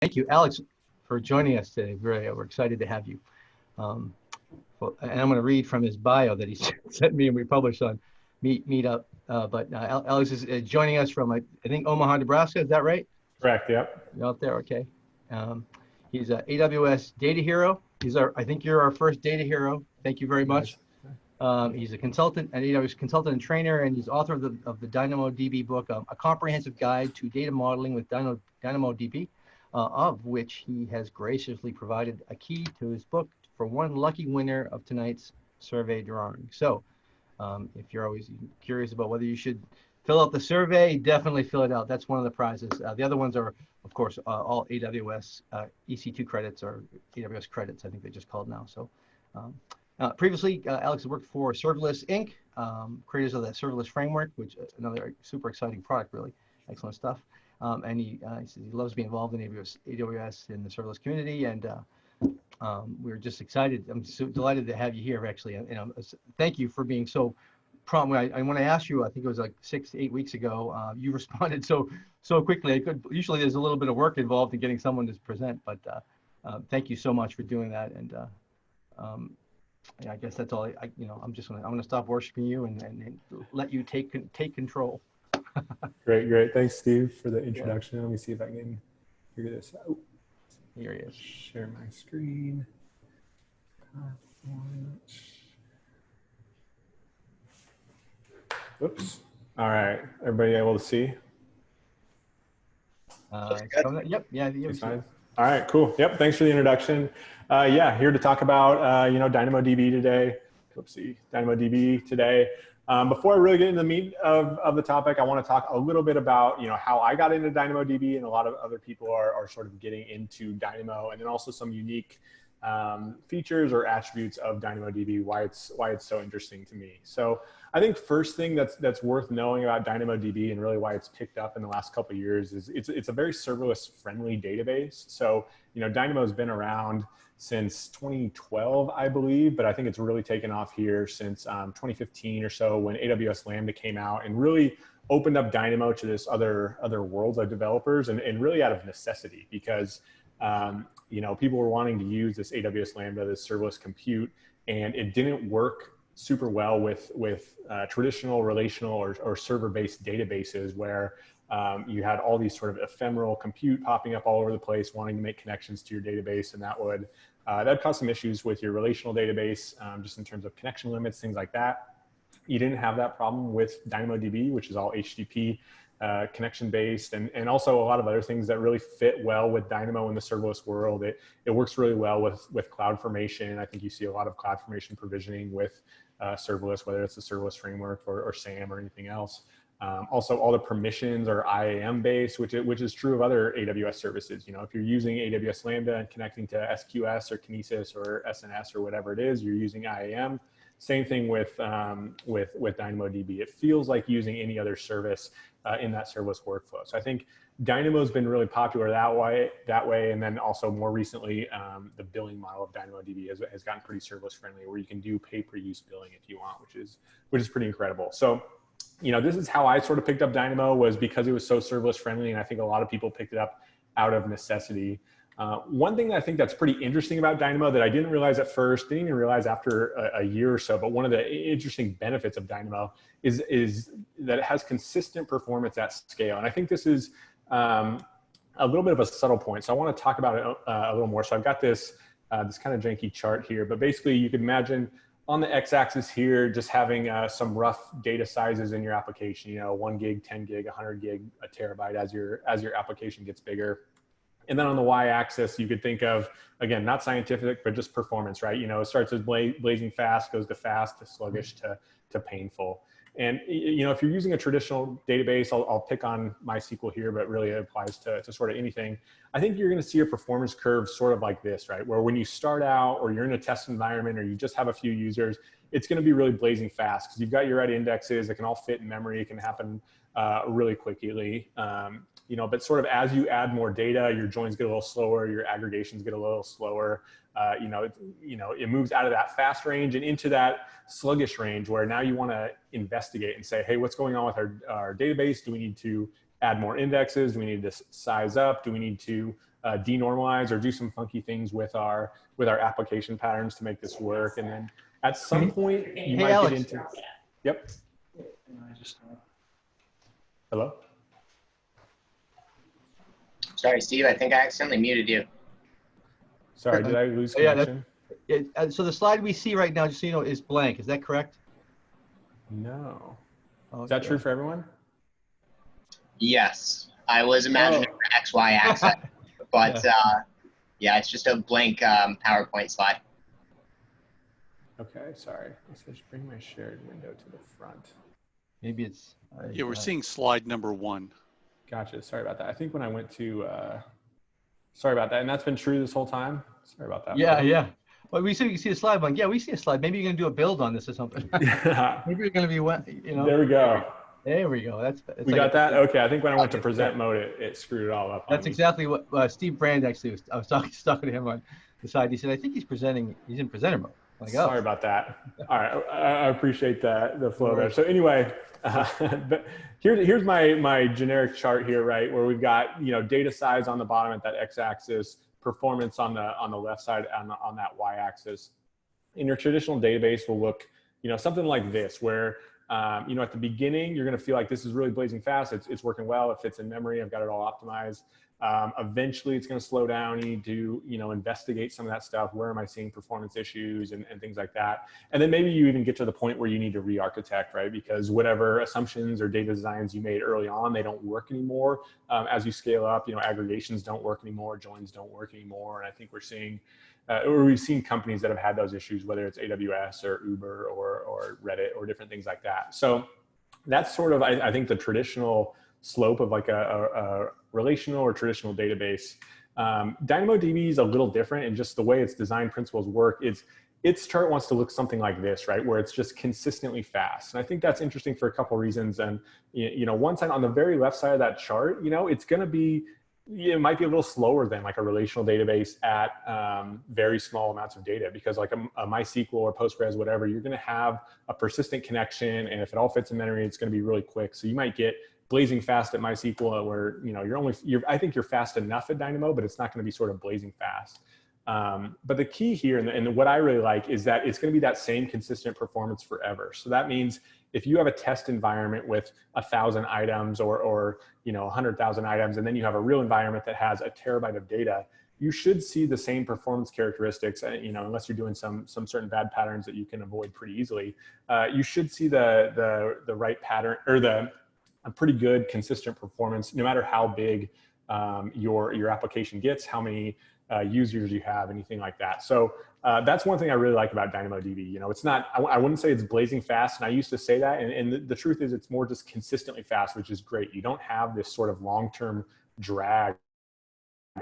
Thank you, Alex, for joining us today. We're excited to have you. And I'm going to read from his bio that he sent me and we published on Meetup. Alex is joining us from, I think, Omaha, Nebraska. Is that right? Correct, yep. You're out there, okay. He's an AWS Data Hero. I think you're our first Data Hero. Thank you very much. He's a consultant, an AWS consultant and trainer, and he's author of the DynamoDB book, a comprehensive guide to data modeling with DynamoDB, of which he has graciously provided a key to his book for one lucky winner of tonight's survey drawing. So if you're always curious about whether you should fill out the survey, definitely fill it out. That's one of the prizes. The other ones are, of course, all AWS EC2 credits or AWS credits, I think they just called now. So previously, Alex has worked for Serverless Inc., creators of the Serverless Framework, which is another super exciting product, really. Excellent stuff. And he says he loves being involved in AWS in the serverless community, and we're just excited. I'm so delighted to have you here, actually. Thank you for being so prompt. When I asked you, I think it was like 6 to 8 weeks ago, you responded so quickly. Usually there's a little bit of work involved in getting someone to present, but thank you so much for doing that. And yeah, I guess that's all. I'm gonna stop worshiping you and let you take control. Great. Thanks, Steve, for the introduction. Yeah. Let me see if I can figure this out. Here he is. Share my screen. Oops. All right. Everybody able to see? Yep. Yeah. Fine. All right. Cool. Yep. Thanks for the introduction. Yeah, here to talk about DynamoDB today. Oopsie. DynamoDB today. Before I really get into the meat of the topic, I want to talk a little bit about how I got into DynamoDB, and a lot of other people are sort of getting into Dynamo, and then also some unique features or attributes of DynamoDB, why it's so interesting to me. So I think first thing that's worth knowing about DynamoDB and really why it's picked up in the last couple of years is it's a very serverless friendly database. So Dynamo's been around since 2012, I believe, but I think it's really taken off here since 2015 or so, when AWS Lambda came out and really opened up Dynamo to this other world of developers, and really out of necessity, because people were wanting to use this AWS Lambda, this serverless compute, and it didn't work super well with traditional relational or server-based databases where you had all these sort of ephemeral compute popping up all over the place, wanting to make connections to your database, and that caused some issues with your relational database, just in terms of connection limits, things like that. You didn't have that problem with DynamoDB, which is all HTTP connection based, and also a lot of other things that really fit well with Dynamo in the serverless world. It works really well with CloudFormation. I think you see a lot of CloudFormation provisioning with serverless, whether it's the Serverless Framework or SAM or anything else. Also, all the permissions are IAM based, which is true of other AWS services. If you're using AWS Lambda and connecting to SQS or Kinesis or SNS or whatever it is, you're using IAM. Same thing with DynamoDB. It feels like using any other service in that serverless workflow. So I think Dynamo's been really popular that way, and then also more recently, the billing model of DynamoDB has gotten pretty serverless friendly, where you can do pay-per-use billing if you want, which is pretty incredible. So this is how I sort of picked up Dynamo, was because it was so serverless friendly, and I think a lot of people picked it up out of necessity. One thing that I think that's pretty interesting about Dynamo that I didn't realize at first, didn't even realize after a year or so, but one of the interesting benefits of Dynamo is that it has consistent performance at scale. And I think this is a little bit of a subtle point. So I want to talk about it a little more. So I've got this kind of janky chart here, but basically you could imagine on the x-axis here, just having some rough data sizes in your application, 1 gig, 10 gig, 100 gig, a terabyte as your application gets bigger. And then on the y-axis, you could think of, again, not scientific, but just performance, right? It starts as blazing fast, goes to fast, to sluggish, to painful. And if you're using a traditional database, I'll pick on MySQL here, but really it applies to sort of anything. I think you're going to see a performance curve sort of like this, right? Where when you start out, or you're in a test environment, or you just have a few users, it's going to be really blazing fast because you've got your right indexes. It can all fit in memory. It can happen really quickly. But sort of as you add more data, your joins get a little slower, your aggregations get a little slower. It moves out of that fast range and into that sluggish range, where now you want to investigate and say, hey, what's going on with our database? Do we need to add more indexes? Do we need to size up? Do we need to denormalize or do some funky things with our application patterns to make this work. And then at some point you might Alex. get into, yep. Hello? Sorry, Steve, I think I accidentally muted you. Sorry, did I lose connection? So the slide we see right now, just so you know, is blank. Is that correct? No. Okay. Is that true for everyone? Yes, I was imagining the XY axis, but yeah, it's just a blank PowerPoint slide. Okay, sorry. Let's just bring my shared window to the front. Maybe it's. Yeah, we're seeing slide number 1. Gotcha. Sorry about that. I think when I went to, sorry about that. And that's been true this whole time. Sorry about that. Yeah, yeah. Well, we see you see a slide blank. Yeah, we see a slide. Maybe you're gonna do a build on this or something. Yeah. Maybe you're gonna be, you know. There we go. There we go. We got that. Okay. I think when I went to present mode, it screwed it all up. That's exactly what Steve Brand actually was. I was talking to him on the side. He said, I think he's presenting. He's in presenter mode. Like, sorry about that. All right. I appreciate the flow there. So anyway, here's my generic chart here, right? Where we've got, data size on the bottom at that x-axis, performance on the left side on that y-axis. In your traditional database will look, something like this, where, at the beginning, you're going to feel like this is really blazing fast. It's working well. It fits in memory. I've got it all optimized. Eventually it's going to slow down. You need to, investigate some of that stuff. Where am I seeing performance issues and things like that? And then maybe you even get to the point where you need to re-architect, right? Because whatever assumptions or data designs you made early on, they don't work anymore. As you scale up, aggregations don't work anymore. Joins don't work anymore. And I think we're seeing, or we've seen companies that have had those issues, whether it's AWS or Uber or Reddit or different things like that. So that's sort of, I think, the traditional slope of like a relational or traditional database. DynamoDB is a little different, and just the way its design principles work, its chart wants to look something like this, right? Where it's just consistently fast. And I think that's interesting for a couple of reasons. And, one side on the very left side of that chart, it's going to be, it might be a little slower than like a relational database at very small amounts of data, because like a MySQL or Postgres, whatever, you're going to have a persistent connection. And if it all fits in memory, it's going to be really quick. So you might get blazing fast at MySQL where, I think you're fast enough at Dynamo, but it's not going to be sort of blazing fast. But the key here, and what I really like, is that it's going to be that same consistent performance forever. So that means if you have a test environment with 1,000 items or 100,000 items, and then you have a real environment that has a terabyte of data, you should see the same performance characteristics, unless you're doing some certain bad patterns that you can avoid pretty easily. You should see the right pattern, or a pretty good consistent performance, no matter how big your application gets, how many users you have, anything like that. So that's one thing I really like about DynamoDB. It's not, I wouldn't say it's blazing fast, and I used to say that, and the truth is it's more just consistently fast, which is great. You don't have this sort of long-term drag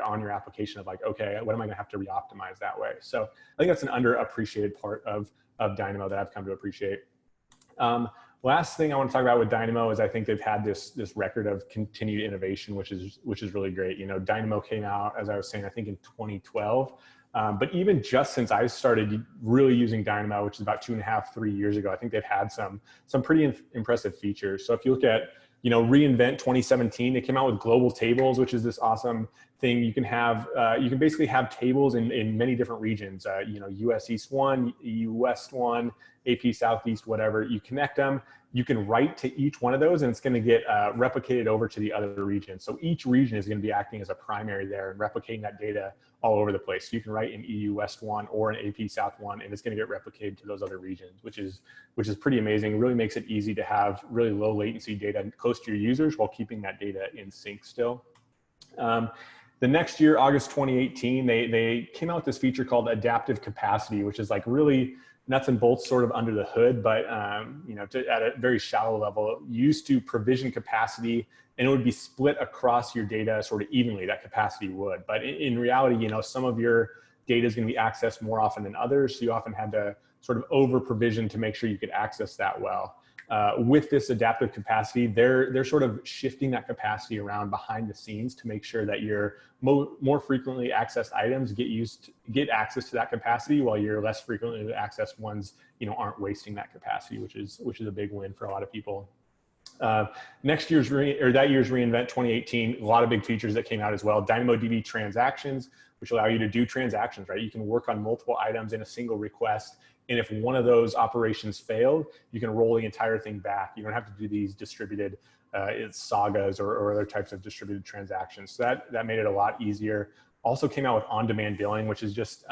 on your application of like, okay, what am I going to have to re-optimize that way? So I think that's an underappreciated part of Dynamo that I've come to appreciate. Last thing I want to talk about with Dynamo is I think they've had this record of continued innovation, which is really great. Dynamo came out, as I was saying, I think in 2012. But even just since I started really using Dynamo, which is about 2.5, 3 years ago, I think they've had some pretty impressive features. So if you look at reInvent 2017, they came out with global tables, which is this awesome thing. You can basically have tables in many different regions, US East 1, EU West 1, AP Southeast, whatever. You connect them, you can write to each one of those, and it's going to get replicated over to the other region. So each region is going to be acting as a primary there and replicating that data all over the place. So you can write in EU West 1 or in AP South 1, and it's going to get replicated to those other regions, which is pretty amazing. It really makes it easy to have really low latency data close to your users while keeping that data in sync still. The next year, August 2018, they came out with this feature called adaptive capacity, which is like really nuts and bolts sort of under the hood, but at a very shallow level. You used to provision capacity, and it would be split across your data sort of evenly, that capacity would. But in reality, some of your data is going to be accessed more often than others, so you often had to sort of over provision to make sure you could access that well. With this adaptive capacity, they're sort of shifting that capacity around behind the scenes to make sure that your more frequently accessed items get access to that capacity, while your less frequently accessed ones, aren't wasting that capacity, which is a big win for a lot of people. That year's reInvent 2018, a lot of big features that came out as well. DynamoDB transactions, which allow you to do transactions, right? You can work on multiple items in a single request. And if one of those operations failed, you can roll the entire thing back. You don't have to do these distributed sagas or other types of distributed transactions. So that made it a lot easier. Also came out with on-demand billing, which is just,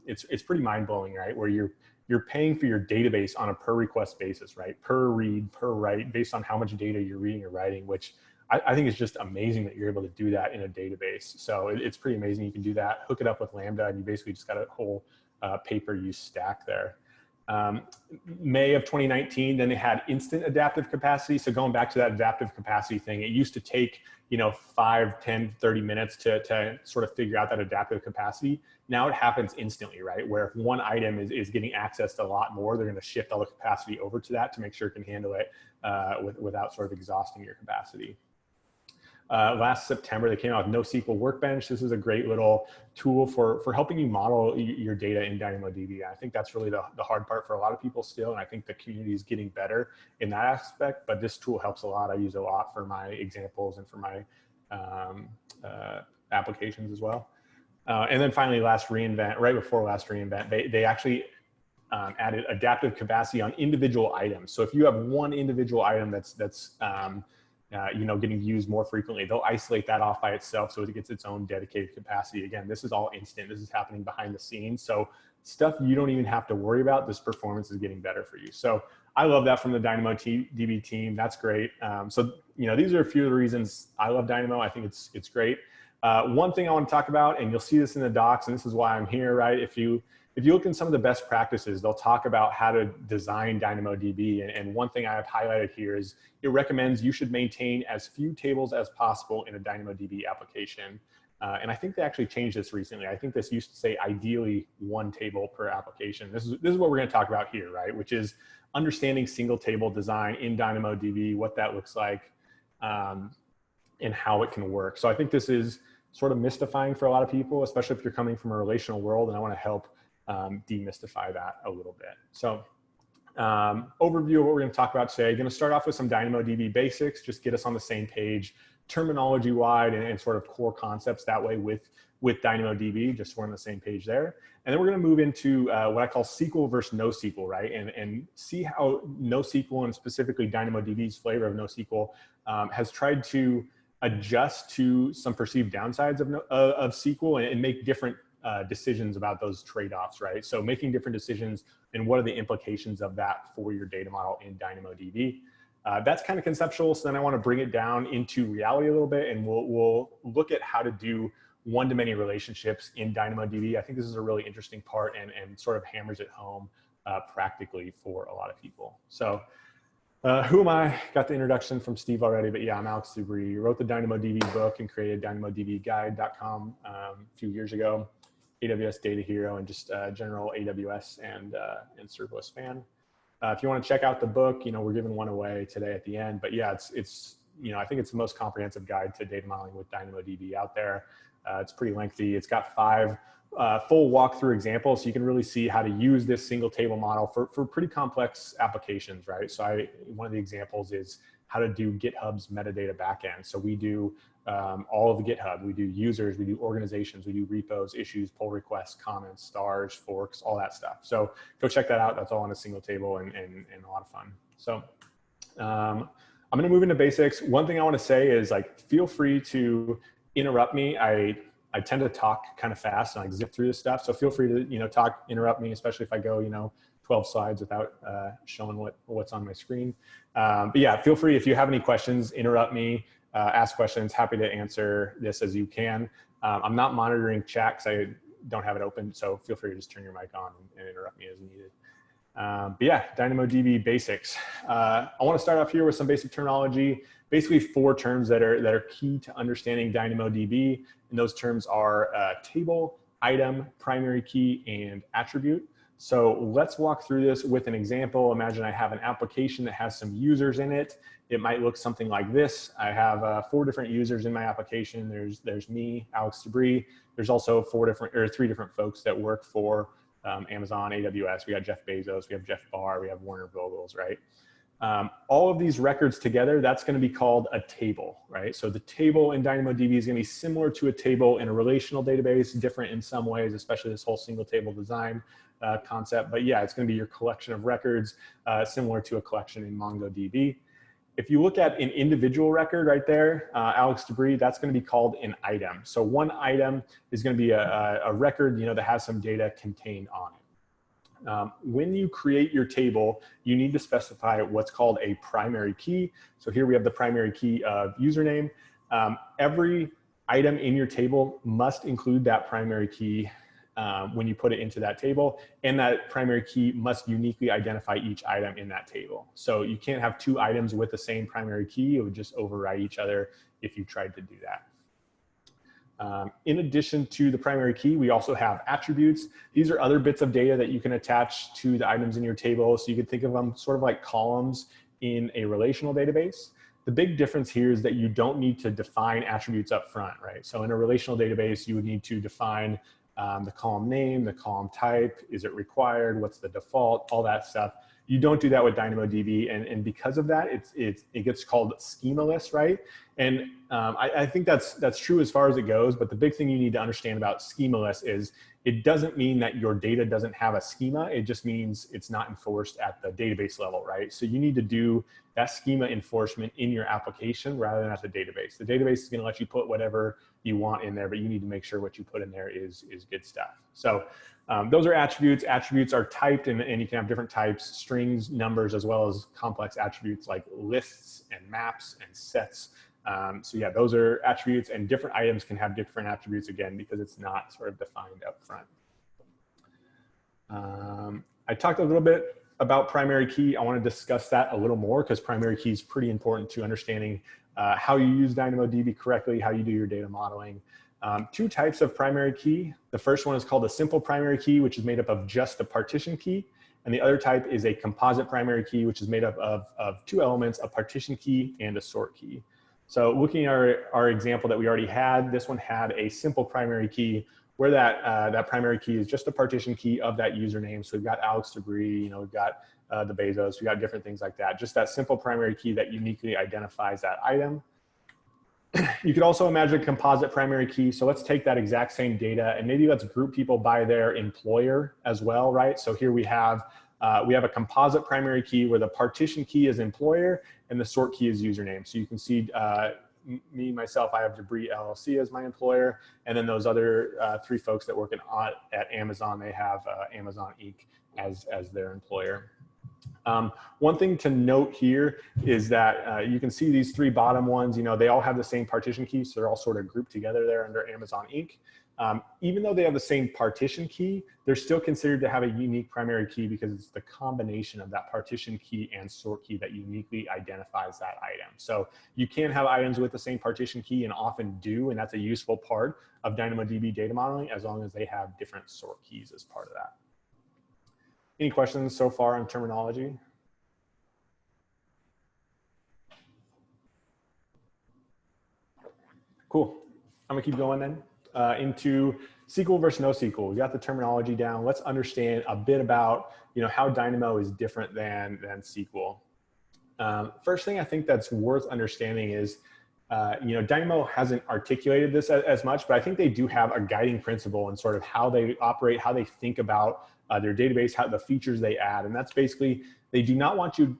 it's pretty mind-blowing, right? Where you're paying for your database on a per request basis, right? Per read, per write, based on how much data you're reading or writing, which I think is just amazing that you're able to do that in a database. So it's pretty amazing. You can do that, hook it up with Lambda, and you basically just got a whole pay-per-use stack there. May of 2019, then they had instant adaptive capacity. So going back to that adaptive capacity thing, it used to take, 5, 10, 30 minutes to sort of figure out that adaptive capacity. Now it happens instantly, right? Where if one item is getting access to a lot more, they're going to shift all the capacity over to that to make sure it can handle it without sort of exhausting your capacity. Last September, they came out with NoSQL Workbench. This is a great little tool for helping you model your data in DynamoDB. I think that's really the hard part for a lot of people still, and I think the community is getting better in that aspect, but this tool helps a lot. I use it a lot for my examples and for my applications as well. And then finally, right before last reInvent, they actually added adaptive capacity on individual items. So if you have one individual item that's getting used more frequently, they'll isolate that off by itself so it gets its own dedicated capacity. Again, this is all instant. This is happening behind the scenes. So stuff you don't even have to worry about, this performance is getting better for you. So I love that from the DynamoDB team. That's great. These are a few of the reasons I love Dynamo. I think it's great. One thing I want to talk about, and you'll see this in the docs, and this is why I'm here, right? If you look in some of the best practices, they'll talk about how to design DynamoDB. And one thing I have highlighted here is it recommends you should maintain as few tables as possible in a DynamoDB application. And I think they actually changed this recently. I think this used to say ideally one table per application. This is what we're going to talk about here, right? Which is understanding single table design in DynamoDB, what that looks like, and how it can work. So I think this is sort of mystifying for a lot of people, especially if you're coming from a relational world, and I want to help demystify that a little bit. So overview of what we're going to talk about today. I'm going to start off with some DynamoDB basics, just get us on the same page, terminology wide and sort of core concepts that way with DynamoDB, just so we're on the same page there. And then we're going to move into what I call SQL versus NoSQL, right? And see how NoSQL, and specifically DynamoDB's flavor of NoSQL, has tried to adjust to some perceived downsides of SQL and make different decisions about those trade-offs, right? So making different decisions and what are the implications of that for your data model in DynamoDB. That's kind of conceptual. So then I want to bring it down into reality a little bit, and we'll look at how to do one-to-many relationships in DynamoDB. I think this is a really interesting part and sort of hammers it home practically for a lot of people. So who am I? Got the introduction from Steve already, but yeah, I'm Alex DeBrie. Wrote the DynamoDB book and created DynamoDBguide.com a few years ago. AWS Data Hero and just general AWS and serverless fan. If you want to check out the book, we're giving one away today at the end. But yeah, it's I think it's the most comprehensive guide to data modeling with DynamoDB out there. It's pretty lengthy. It's got 5 full walkthrough examples, so you can really see how to use this single table model for pretty complex applications, right? So one of the examples is how to do GitHub's metadata backend. So we do all of the GitHub. We do users, we do organizations, we do repos, issues, pull requests, comments, stars, forks, all that stuff. So go check that out. That's all on a single table and a lot of fun. So I'm going to move into basics. One thing I want to say is feel free to interrupt me. I tend to talk kind of fast and zip through this stuff. So feel free to interrupt me, especially if I go 12 slides without showing what's on my screen. But yeah, feel free if you have any questions, interrupt me. Ask questions, happy to answer this as you can. I'm not monitoring chat because I don't have it open, so feel free to just turn your mic on and interrupt me as needed. But yeah, DynamoDB basics. I want to start off here with some basic terminology, basically 4 terms that are key to understanding DynamoDB, and those terms are table, item, primary key, and attribute. So let's walk through this with an example. Imagine I have an application that has some users in it. It might look something like this. I have 4 different users in my application. There's me, Alex DeBrie. There's also 3 different folks that work for Amazon, AWS. We got Jeff Bezos, we have Jeff Barr, we have Werner Vogels, right? All of these records together, that's going to be called a table, right? So the table in DynamoDB is going to be similar to a table in a relational database, different in some ways, especially this whole single table design concept. But yeah, it's going to be your collection of records, similar to a collection in MongoDB. If you look at an individual record right there, Alex DeBrie, that's going to be called an item. So one item is going to be a record, that has some data contained on it. When you create your table, you need to specify what's called a primary key. So here we have the primary key of username. Every item in your table must include that primary key when you put it into that table, and that primary key must uniquely identify each item in that table. So you can't have two items with the same primary key. It would just override each other if you tried to do that. In addition to the primary key, we also have attributes. These are other bits of data that you can attach to the items in your table. So you can think of them sort of like columns in a relational database. The big difference here is that you don't need to define attributes up front, right? So in a relational database, you would need to define the column name, the column type, is it required, what's the default, all that stuff. You don't do that with DynamoDB, and because of that, it gets called schemaless, right? And I think that's true as far as it goes, but the big thing you need to understand about schemaless is it doesn't mean that your data doesn't have a schema, it just means it's not enforced at the database level, right? So you need to do that schema enforcement in your application rather than at the database. The database is gonna let you put whatever you want in there, but you need to make sure what you put in there is good stuff. So those are attributes. Attributes are typed, and you can have different types, strings, numbers, as well as complex attributes like lists and maps and sets. So yeah, those are attributes, and different items can have different attributes again because it's not sort of defined up front. I talked a little bit about primary key. I want to discuss that a little more because primary key is pretty important to understanding how you use DynamoDB correctly, how you do your data modeling. Two types of primary key. The first one is called a simple primary key, which is made up of just a partition key. And the other type is a composite primary key, which is made up of two elements, a partition key and a sort key. So looking at our example that we already had, this one had a simple primary key where that primary key is just a partition key of that username. So we've got Alex DeBrie, we've got the Bezos, we've got different things like that. Just that simple primary key that uniquely identifies that item. You could also imagine a composite primary key. So let's take that exact same data and maybe let's group people by their employer as well, right? So here we have a composite primary key where the partition key is employer and the sort key is username. So you can see myself, I have DeBrie LLC as my employer. And then those other three folks that work at Amazon, they have Amazon Inc. as their employer. One thing to note here is that you can see these three bottom ones, they all have the same partition key. So they're all sort of grouped together there under Amazon Inc. Even though they have the same partition key, they're still considered to have a unique primary key because it's the combination of that partition key and sort key that uniquely identifies that item. So you can have items with the same partition key and often do, and that's a useful part of DynamoDB data modeling as long as they have different sort keys as part of that. Any questions so far on terminology? Cool. I'm gonna keep going then into SQL versus NoSQL. We got the terminology down. Let's understand a bit about how Dynamo is different than SQL. First thing I think that's worth understanding is Dynamo hasn't articulated this as much, but I think they do have a guiding principle in sort of how they operate, how they think about their database, how the features they add. And that's basically, they do not want to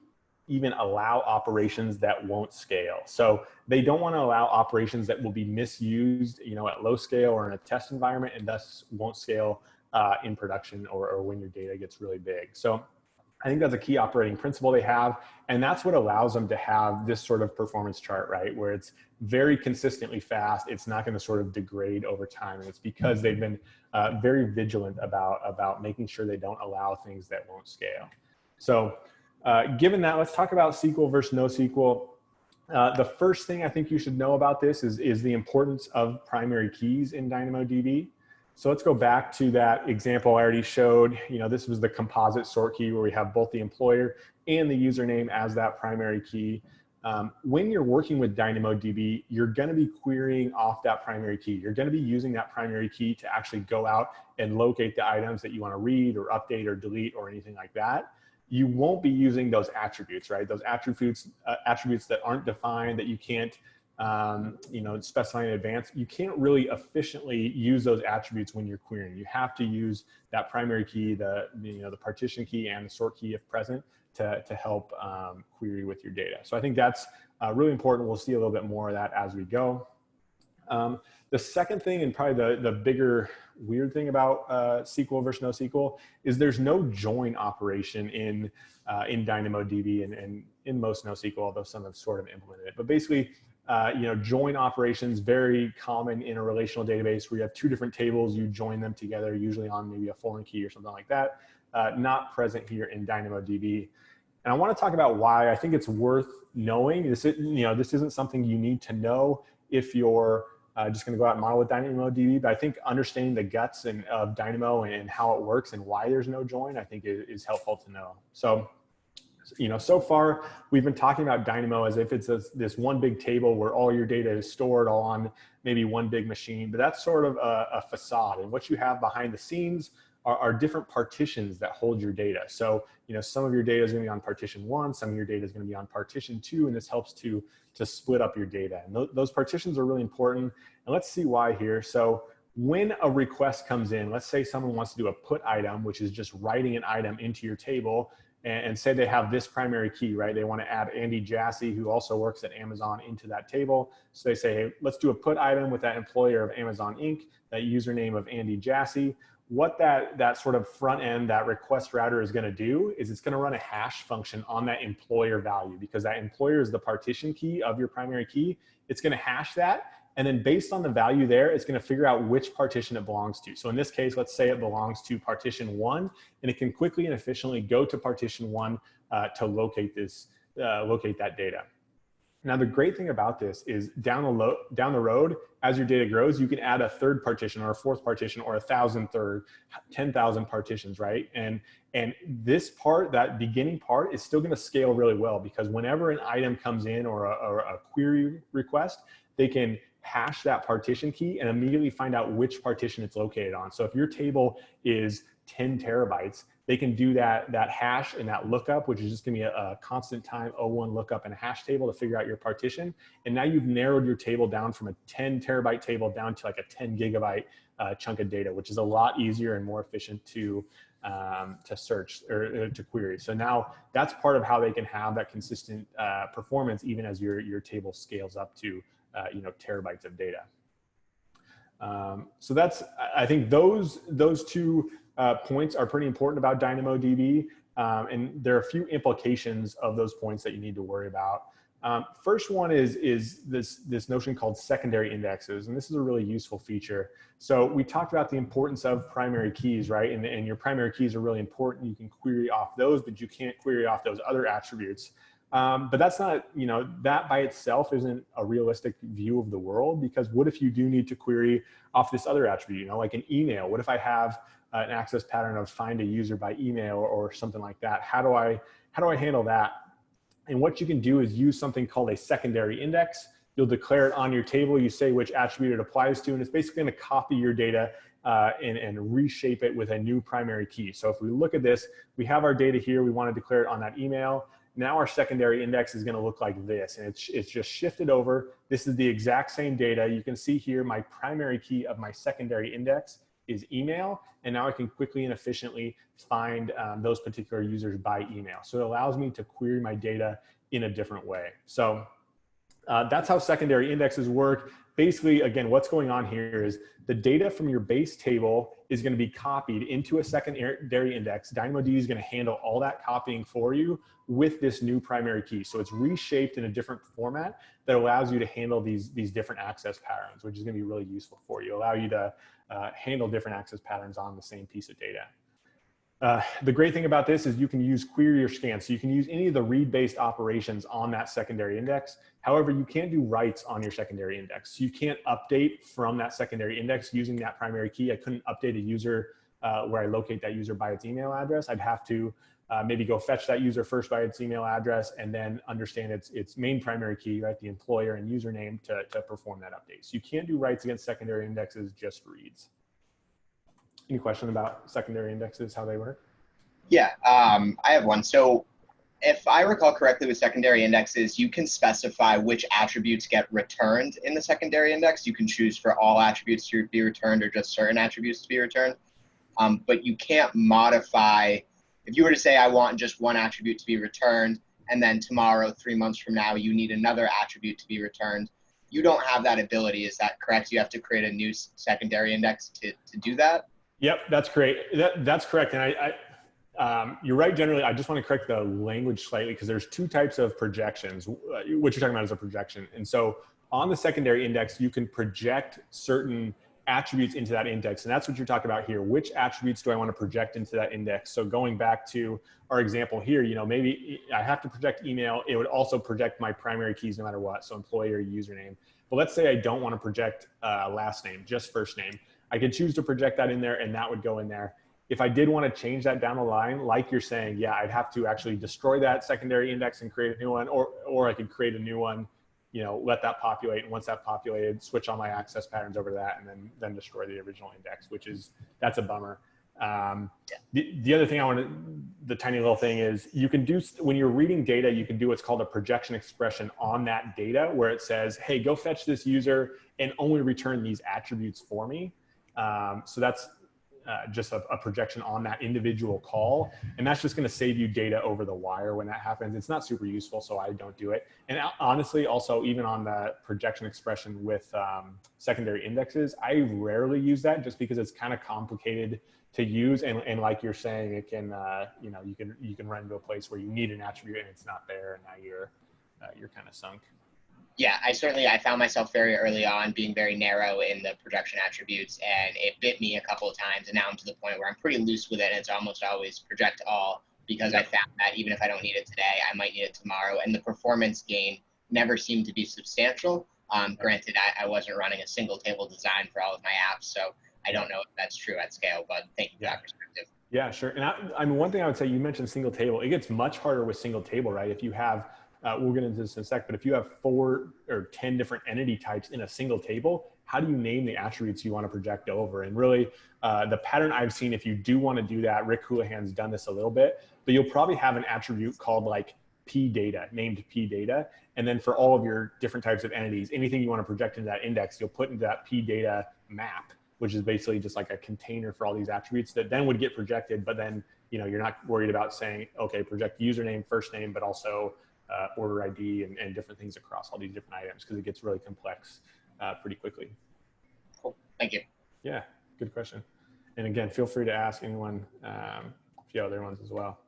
even allow operations that won't scale. So they don't want to allow operations that will be misused, at low scale or in a test environment and thus won't scale in production or when your data gets really big. So I think that's a key operating principle they have. And that's what allows them to have this sort of performance chart, right? Where it's very consistently fast. It's not going to sort of degrade over time. And it's because they've been very vigilant about making sure they don't allow things that won't scale. So given that, let's talk about SQL versus NoSQL. The first thing I think you should know about this is the importance of primary keys in DynamoDB. So let's go back to that example I already showed. This was the composite sort key where we have both the employer and the username as that primary key. When you're working with DynamoDB, you're going to be querying off that primary key. You're going to be using that primary key to actually go out and locate the items that you want to read or update or delete or anything like that. you won't be using those attributes, right? Those attributes that aren't defined, that you can't specify in advance. You can't really efficiently use those attributes when you're querying. You have to use that primary key, the partition key and the sort key if present to help query with your data. So I think that's really important. We'll see a little bit more of that as we go. The second thing, and probably the bigger weird thing about SQL versus NoSQL, is there's no join operation in DynamoDB and in most NoSQL, although some have sort of implemented it. But basically, join operations, very common in a relational database where you have two different tables, you join them together, usually on maybe a foreign key or something like that. Not present here in DynamoDB. And I want to talk about why I think it's worth knowing. This isn't something you need to know if you're just going to go out and model with DynamoDB, but I think understanding the guts of Dynamo and how it works and why there's no join, I think is helpful to know. So, so far we've been talking about Dynamo as if it's this one big table where all your data is stored all on maybe one big machine, but that's sort of a facade. And what you have behind the scenes are different partitions that hold your data. So, some of your data is going to be on partition 1, some of your data is going to be on partition 2, and this helps to split up your data. And those partitions are really important. And let's see why here. So when a request comes in, let's say someone wants to do a put item, which is just writing an item into your table, and say they have this primary key, right? They want to add Andy Jassy, who also works at Amazon, into that table. So they say, hey, let's do a put item with that employer of Amazon Inc., that username of Andy Jassy. What that sort of front end, that request router is going to do is it's going to run a hash function on that employer value, because that employer is the partition key of your primary key. It's going to hash that. And then based on the value there, it's going to figure out which partition it belongs to. So in this case, let's say it belongs to partition 1, and it can quickly and efficiently go to partition 1 to locate that data. Now, the great thing about this is down the road, as your data grows, you can add a third partition or a fourth partition or 1,000 third, 10,000 partitions, right? And this part, that beginning part, is still going to scale really well, because whenever an item comes in or a query request, they can hash that partition key and immediately find out which partition it's located on. So if your table is 10 terabytes, they can do that hash and that lookup, which is just going to be a constant time O1 lookup and a hash table to figure out your partition. And now you've narrowed your table down from a 10 terabyte table down to like a 10 gigabyte chunk of data, which is a lot easier and more efficient to search or to query. So now that's part of how they can have that consistent performance, even as your table scales up to terabytes of data. So that's, I think those two points are pretty important about DynamoDB, and there are a few implications of those points that you need to worry about. First one is this notion called secondary indexes, and this is a really useful feature. So we talked about the importance of primary keys, right? And your primary keys are really important. You can query off those, but you can't query off those other attributes. But that's not, that by itself isn't a realistic view of the world, because what if you do need to query off this other attribute, like an email? What if I have an access pattern of find a user by email or something like that? How do I handle that? And what you can do is use something called a secondary index. You'll declare it on your table. You say which attribute it applies to, and it's basically going to copy your data and reshape it with a new primary key. So if we look at this, we have our data here. We want to declare it on that email. Now our secondary index is going to look like this, and it's just shifted over. This is the exact same data. You can see here my primary key of my secondary index is email, and now I can quickly and efficiently find those particular users by email. So it allows me to query my data in a different way. So that's how secondary indexes work. Basically, again, what's going on here is the data from your base table is going to be copied into a secondary index. DynamoDB is going to handle all that copying for you with this new primary key. So it's reshaped in a different format that allows you to handle these different access patterns, which is going to be really useful for you. Allow you to handle different access patterns on the same piece of data. The great thing about this is you can use query or scan. So you can use any of the read-based operations on that secondary index. However, you can't do writes on your secondary index. You can't update from that secondary index using that primary key. I couldn't update a user where I locate that user by its email address. I'd have to maybe go fetch that user first by its email address and then understand its main primary key, right, the employer and username to perform that update. So you can't do writes against secondary indexes, just reads. Any question about secondary indexes, how they work? Yeah, I have one. So if I recall correctly with secondary indexes, you can specify which attributes get returned in the secondary index. You can choose for all attributes to be returned or just certain attributes to be returned. But you can't modify, if you were to say, I want just one attribute to be returned, and then tomorrow, 3 months from now, you need another attribute to be returned. You don't have that ability. Is that correct? You have to create a new secondary index to do that? Yep, that's great. That's correct. And you're right. Generally, I just want to correct the language slightly because there's two types of projections. What you're talking about is a projection. And so on the secondary index, you can project certain attributes into that index. And that's what you're talking about here. Which attributes do I want to project into that index? So going back to our example here, maybe I have to project email. It would also project my primary keys no matter what. So employee or username. But let's say I don't want to project last name, just first name. I could choose to project that in there and that would go in there. If I did want to change that down the line, like you're saying, yeah, I'd have to actually destroy that secondary index and create a new one, or I could create a new one, let that populate. And once that populated, switch all my access patterns over to that and then destroy the original index, that's a bummer. The other thing the tiny little thing is you can do, when you're reading data, you can do what's called a projection expression on that data where it says, hey, go fetch this user and only return these attributes for me. So that's just a projection on that individual call. And that's just going to save you data over the wire when that happens. It's not super useful, so I don't do it. And honestly, also, even on the projection expression with secondary indexes, I rarely use that just because it's kind of complicated to use. And like you're saying, it can, you can run into a place where you need an attribute and it's not there, and now you're kind of sunk. Yeah, I found myself very early on being very narrow in the projection attributes, and it bit me a couple of times. And now I'm to the point where I'm pretty loose with it, and it's almost always project all, because I found that even if I don't need it today, I might need it tomorrow. And the performance gain never seemed to be substantial. Granted, I wasn't running a single table design for all of my apps, so I don't know if that's true at scale, but thank you for that perspective. Yeah, sure. And I mean, one thing I would say, you mentioned single table. It gets much harder with single table, right? If you have, we'll get into this in a sec, but if you have 4 or 10 different entity types in a single table, how do you name the attributes you want to project over? And really, the pattern I've seen, if you do want to do that, Rick Houlihan's done this a little bit, but you'll probably have an attribute called like P data, named P data. And then for all of your different types of entities, anything you want to project into that index, you'll put into that P data map, which is basically just like a container for all these attributes that then would get projected. But then, you're not worried about saying, okay, project username, first name, but also order ID and different things across all these different items, because it gets really complex pretty quickly. Cool. Thank you. Yeah, good question. And again, feel free to ask anyone if you have other ones as well.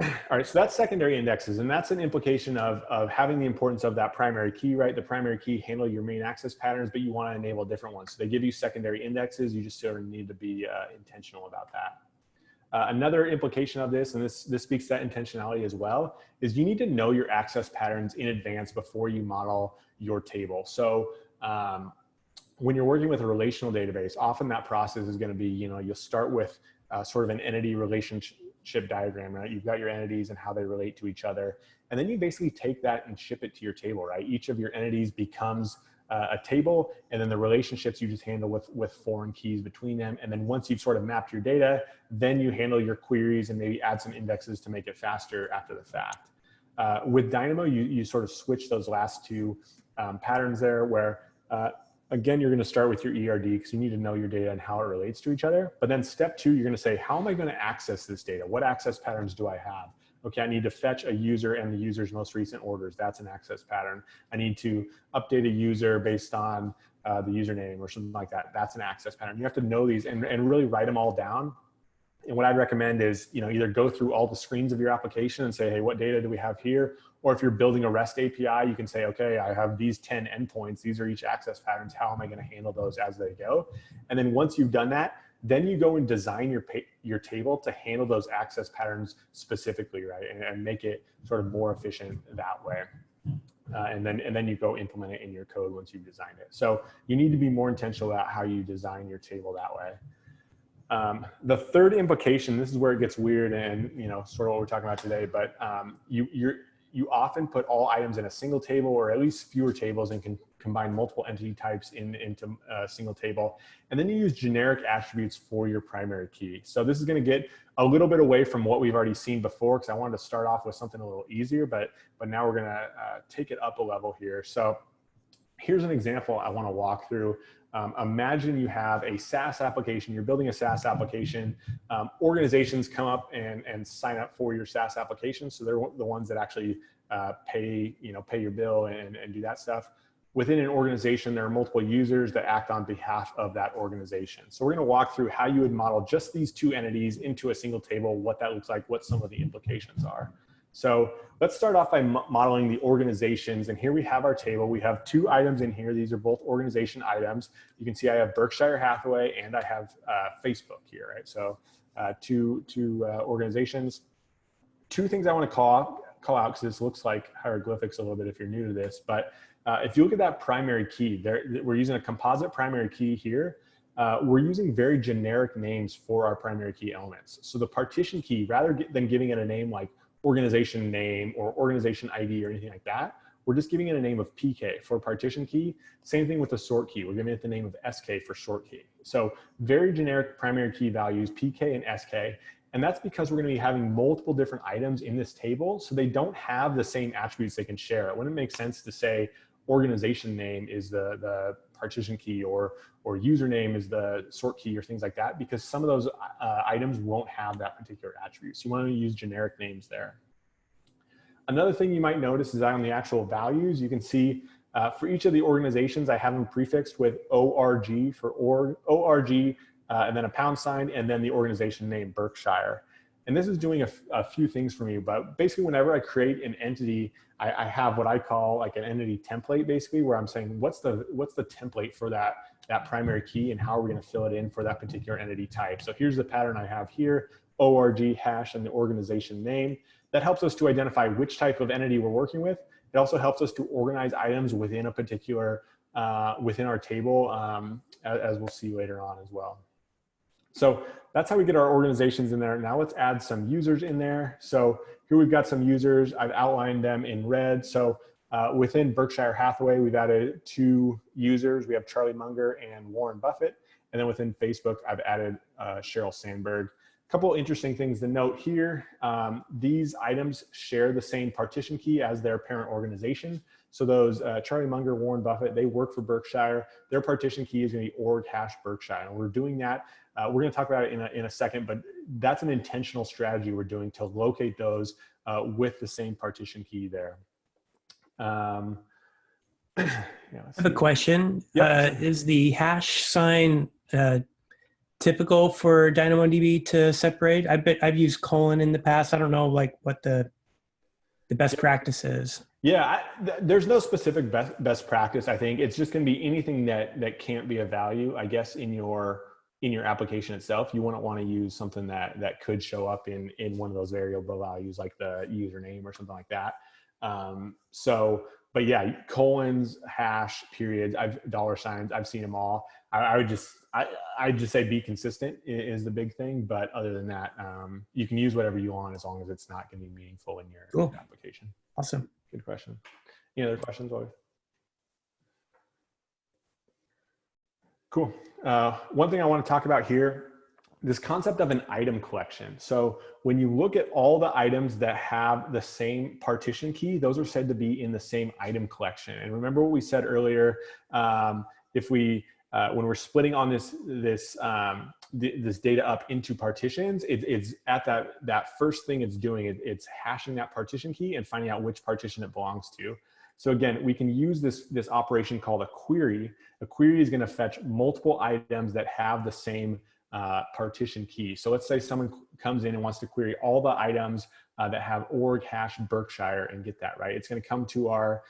All right, so that's secondary indexes, and that's an implication of having the importance of that primary key, right? The primary key handle your main access patterns, but you want to enable different ones. So they give you secondary indexes. You just sort of need to be intentional about that. Another implication of this, and this speaks to that intentionality as well, is you need to know your access patterns in advance before you model your table. So when you're working with a relational database, often that process is going to be, you'll start with sort of an entity relationship diagram, right? You've got your entities and how they relate to each other. And then you basically take that and ship it to your table, right? Each of your entities becomes a table, and then the relationships you just handle with foreign keys between them. And then once you've sort of mapped your data, then you handle your queries and maybe add some indexes to make it faster after the fact. With Dynamo, you sort of switch those last two patterns there where, again, you're going to start with your ERD because you need to know your data and how it relates to each other. But then step 2, you're going to say, how am I going to access this data? What access patterns do I have? Okay, I need to fetch a user and the user's most recent orders. That's an access pattern. I need to update a user based on the username or something like that. That's an access pattern. You have to know these and really write them all down. And what I'd recommend is, either go through all the screens of your application and say, hey, what data do we have here? Or if you're building a REST API, you can say, okay, I have these 10 endpoints. These are each access patterns. How am I going to handle those as they go? And then once you've done that, then you go and design your table to handle those access patterns specifically, right? And make it sort of more efficient that way. And then you go implement it in your code once you've designed it. So you need to be more intentional about how you design your table that way. The third implication, this is where it gets weird and sort of what we're talking about today, but you often put all items in a single table, or at least fewer tables, and can combine multiple entity types into a single table. And then you use generic attributes for your primary key. So this is going to get a little bit away from what we've already seen before, because I wanted to start off with something a little easier, but now we're going to take it up a level here. So here's an example I want to walk through. Imagine you have a SaaS application, you're building a SaaS application. Organizations come up and sign up for your SaaS application. So they're the ones that actually pay your bill and do that stuff. Within an organization, there are multiple users that act on behalf of that organization. So we're going to walk through how you would model just these two entities into a single table, what that looks like, what some of the implications are. So let's start off by modeling the organizations. And here we have our table. We have two items in here. These are both organization items. You can see I have Berkshire Hathaway and I have Facebook here, right? So two organizations. Two things I want to call out, because this looks like hieroglyphics a little bit if you're new to this. But if you look at that primary key, we're using a composite primary key here. We're using very generic names for our primary key elements. So the partition key, rather than giving it a name like organization name or organization ID or anything like that, we're just giving it a name of PK for partition key. Same thing with the sort key. We're giving it the name of SK for sort key. So very generic primary key values, PK and SK. And that's because we're going to be having multiple different items in this table. So they don't have the same attributes they can share. It wouldn't make sense to say organization name is the partition key or username is the sort key or things like that, because some of those items won't have that particular attribute. So you want to use generic names there. Another thing you might notice is that on the actual values, you can see for each of the organizations, I have them prefixed with ORG for ORG, and then a £, and then the organization name Berkshire. And this is doing a few things for me, but basically whenever I create an entity, I have what I call like an entity template, basically, where I'm saying, what's the template for that primary key, and how are we going to fill it in for that particular entity type? So here's the pattern I have here, ORG hash and the organization name. That helps us to identify which type of entity we're working with. It also helps us to organize items within a particular, within our table, as we'll see later on as well. So that's how we get our organizations in there. Now let's add some users in there. So here we've got some users. I've outlined them in red. So within Berkshire Hathaway, we've added 2 users. We have Charlie Munger and Warren Buffett. And then within Facebook, I've added Sheryl Sandberg. A couple interesting things to note here. These items share the same partition key as their parent organization. So those Charlie Munger, Warren Buffett, they work for Berkshire. Their partition key is going to be org hash Berkshire. And we're doing that. We're going to talk about it in a second, but that's an intentional strategy we're doing to locate those with the same partition key there. Yeah, I have a question. Yep. Is the hash sign typical for DynamoDB to separate? I've used colon in the past. I don't know like what the best practice is. Yeah, there's no specific best practice. I think it's just going to be anything that can't be a value, I guess, in your application itself. You wouldn't want to use something that could show up in one of those variable values, like the username or something like that. But yeah, colons, hash, periods, $signs, I've seen them all. I'd just say be consistent is the big thing. But other than that, you can use whatever you want as long as it's not going to be meaningful in your application. Awesome. Good question. Any other questions, Ollie? Cool. One thing I want to talk about here, this concept of an item collection. So when you look at all the items that have the same partition key, those are said to be in the same item collection. And remember what we said earlier, if we, when we're splitting on this data up into partitions, it's at that first thing it's doing, it's hashing that partition key and finding out which partition it belongs to. So again, we can use this operation called a query. A query is going to fetch multiple items that have the same partition key. So let's say someone comes in and wants to query all the items that have org hash Berkshire and get that, right? It's going to come to our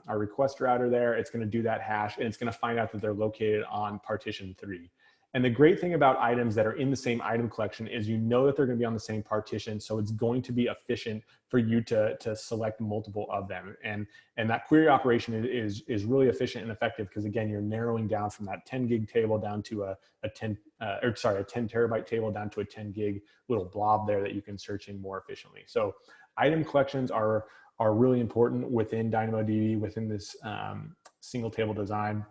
request router there. It's going to do that hash, and it's going to find out that they're located on partition 3. And the great thing about items that are in the same item collection is you know that they're going to be on the same partition, so it's going to be efficient for you to select multiple of them. And that query operation is really efficient and effective because, again, you're narrowing down from that 10 gig table down to a 10 terabyte table down to a 10 gig little blob there that you can search in more efficiently. So item collections are are really important within DynamoDB, within this single table design.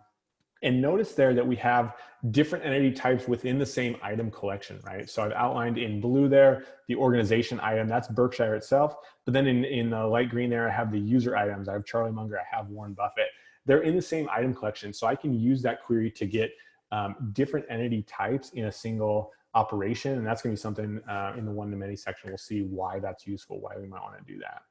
And notice there that we have different entity types within the same item collection, right? So I've outlined in blue there, the organization item, that's Berkshire itself. But then in the light green there, I have the user items. I have Charlie Munger, I have Warren Buffett. They're in the same item collection. So I can use that query to get different entity types in a single operation. And that's gonna be something in the one-to-many section. We'll see why that's useful, why we might wanna do that.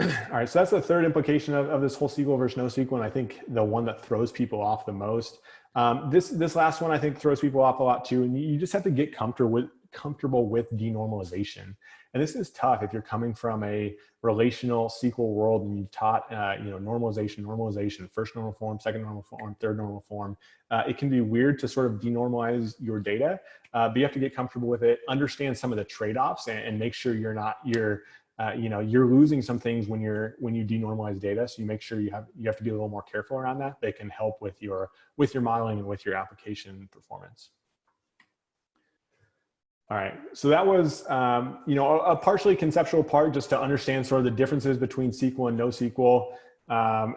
All right, so that's the third implication of this whole SQL versus NoSQL, and I think the one that throws people off the most. This last one I think throws people off a lot too, and you just have to get comfortable with denormalization. And this is tough if you're coming from a relational SQL world and you've taught normalization, first normal form, second normal form, third normal form. It can be weird to sort of denormalize your data, but you have to get comfortable with it, understand some of the trade-offs, and make sure you're losing some things when you denormalize data. So you make sure you have to be a little more careful around that. They can help with your modeling and with your application performance. All right, so that was a partially conceptual part just to understand sort of the differences between SQL and NoSQL.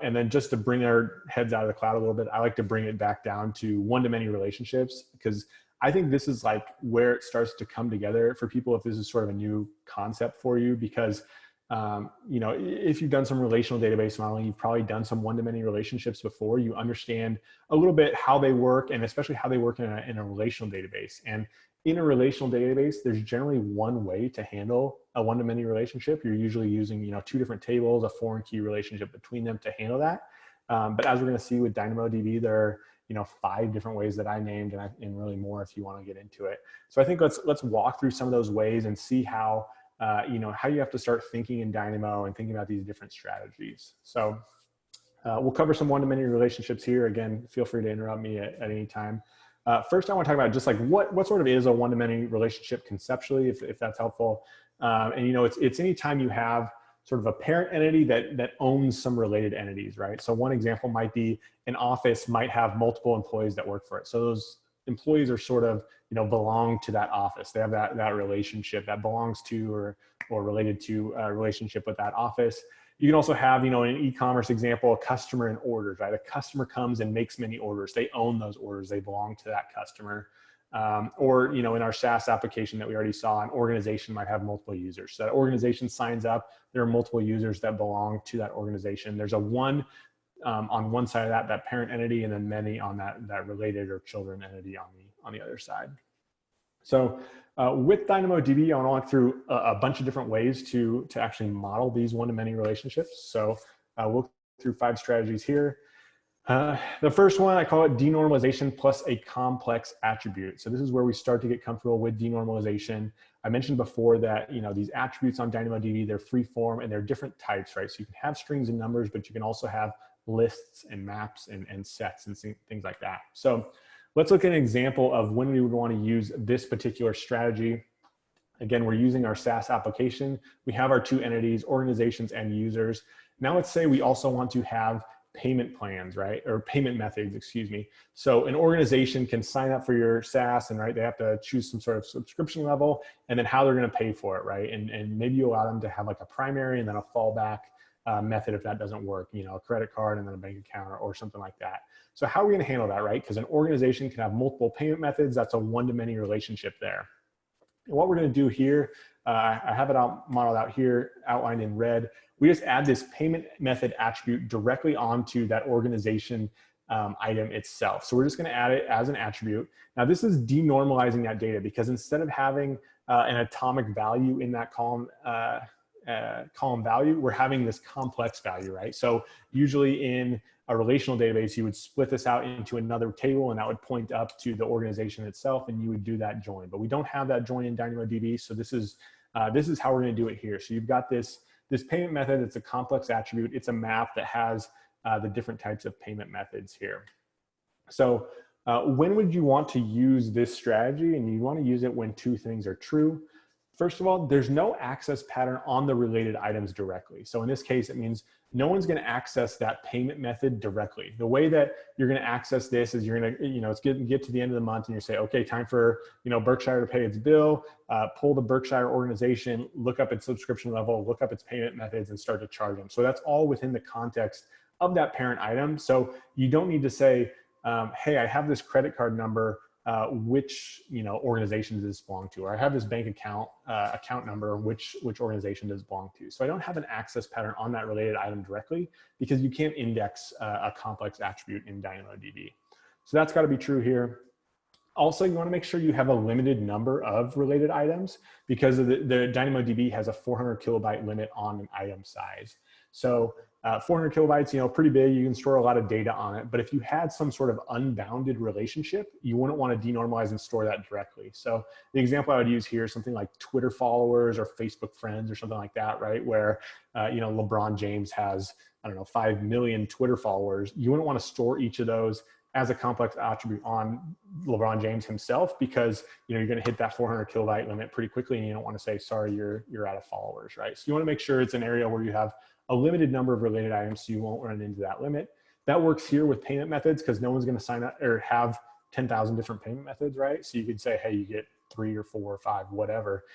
And then just to bring our heads out of the cloud a little bit, I like to bring it back down to one-to-many relationships, because I think this is like where it starts to come together for people if this is sort of a new concept for you, because if you've done some relational database modeling, you've probably done some one-to-many relationships before. You understand a little bit how they work, and especially how they work in a relational database. And in a relational database, there's generally one way to handle a one-to-many relationship. You're usually using two different tables, a foreign key relationship between them to handle that. But as we're going to see with DynamoDB, there are 5 different ways that I named, and really more if you want to get into it. So I think let's walk through some of those ways and see how how you have to start thinking in Dynamo and thinking about these different strategies. So we'll cover some one-to-many relationships here. Again, feel free to interrupt me at any time. First, I want to talk about just like what sort of is a one-to-many relationship conceptually, if that's helpful. And it's anytime you have sort of a parent entity that owns some related entities, right? So one example might be an office might have multiple employees that work for it. So those employees are sort of, belong to that office. They have that relationship that belongs to or related to a relationship with that office. You can also have, in an e-commerce example, a customer and orders, right? A customer comes and makes many orders. They own those orders. They belong to that customer. Or, in our SaaS application that we already saw, an organization might have multiple users. So that organization signs up, there are multiple users that belong to that organization. There's a one on one side of that parent entity, and then many on that related or children entity on the other side. So with DynamoDB, I want to walk through a bunch of different ways to actually model these one-to-many relationships. So we'll go through 5 strategies here. The first one, I call it denormalization plus a complex attribute. So this is where we start to get comfortable with denormalization. I mentioned before that, these attributes on DynamoDB, they're free form and they're different types, right? So you can have strings and numbers, but you can also have lists and maps and sets and things like that. So let's look at an example of when we would want to use this particular strategy. Again, we're using our SaaS application. We have our 2 entities, organizations and users. Now let's say we also want to have payment plans, right? Or payment methods, excuse me. So an organization can sign up for your SaaS, and they have to choose some sort of subscription level and then how they're going to pay for it, right? And maybe you allow them to have like a primary and then a fallback method if that doesn't work, a credit card and then a bank account or something like that. So how are we going to handle that, right? Because an organization can have multiple payment methods. That's a one-to-many relationship there. And what we're going to do here, I have it modeled out here, outlined in red. We just add this payment method attribute directly onto that organization item itself. So we're just going to add it as an attribute. Now this is denormalizing that data, because instead of having an atomic value in that column value, we're having this complex value, right? So usually in a relational database, you would split this out into another table and that would point up to the organization itself and you would do that join. But we don't have that join in DynamoDB. So this is how we're going to do it here. So you've got this payment method. It's a complex attribute. It's a map that has the different types of payment methods here. So when would you want to use this strategy? And you want to use it when 2 things are true. First of all, there's no access pattern on the related items directly. So in this case, it means no one's going to access that payment method directly. The way that you're going to access this is you're going to, it's get to the end of the month and you say, okay, time for, Berkshire to pay its bill, pull the Berkshire organization, look up its subscription level, look up its payment methods and start to charge them. So that's all within the context of that parent item. So you don't need to say, hey, I have this credit card number, which organization does this belong to, or I have this bank account number, which organization does it belong to. So I don't have an access pattern on that related item directly because you can't index a complex attribute in DynamoDB. So that's got to be true here. Also, you want to make sure you have a limited number of related items because of the DynamoDB has a 400 kilobyte limit on an item size. So 400 kilobytes, pretty big. You can store a lot of data on it. But if you had some sort of unbounded relationship, you wouldn't want to denormalize and store that directly. So the example I would use here is something like Twitter followers or Facebook friends or something like that, right? Where, LeBron James has, 5 million Twitter followers. You wouldn't want to store each of those as a complex attribute on LeBron James himself because, you're going to hit that 400 kilobyte limit pretty quickly and you don't want to say, sorry, you're out of followers, right? So you want to make sure it's an area where you have a limited number of related items so you won't run into that limit. That works here with payment methods because no one's going to sign up or have 10,000 different payment methods, right? So you could say, hey, you get 3 or 4 or 5, whatever,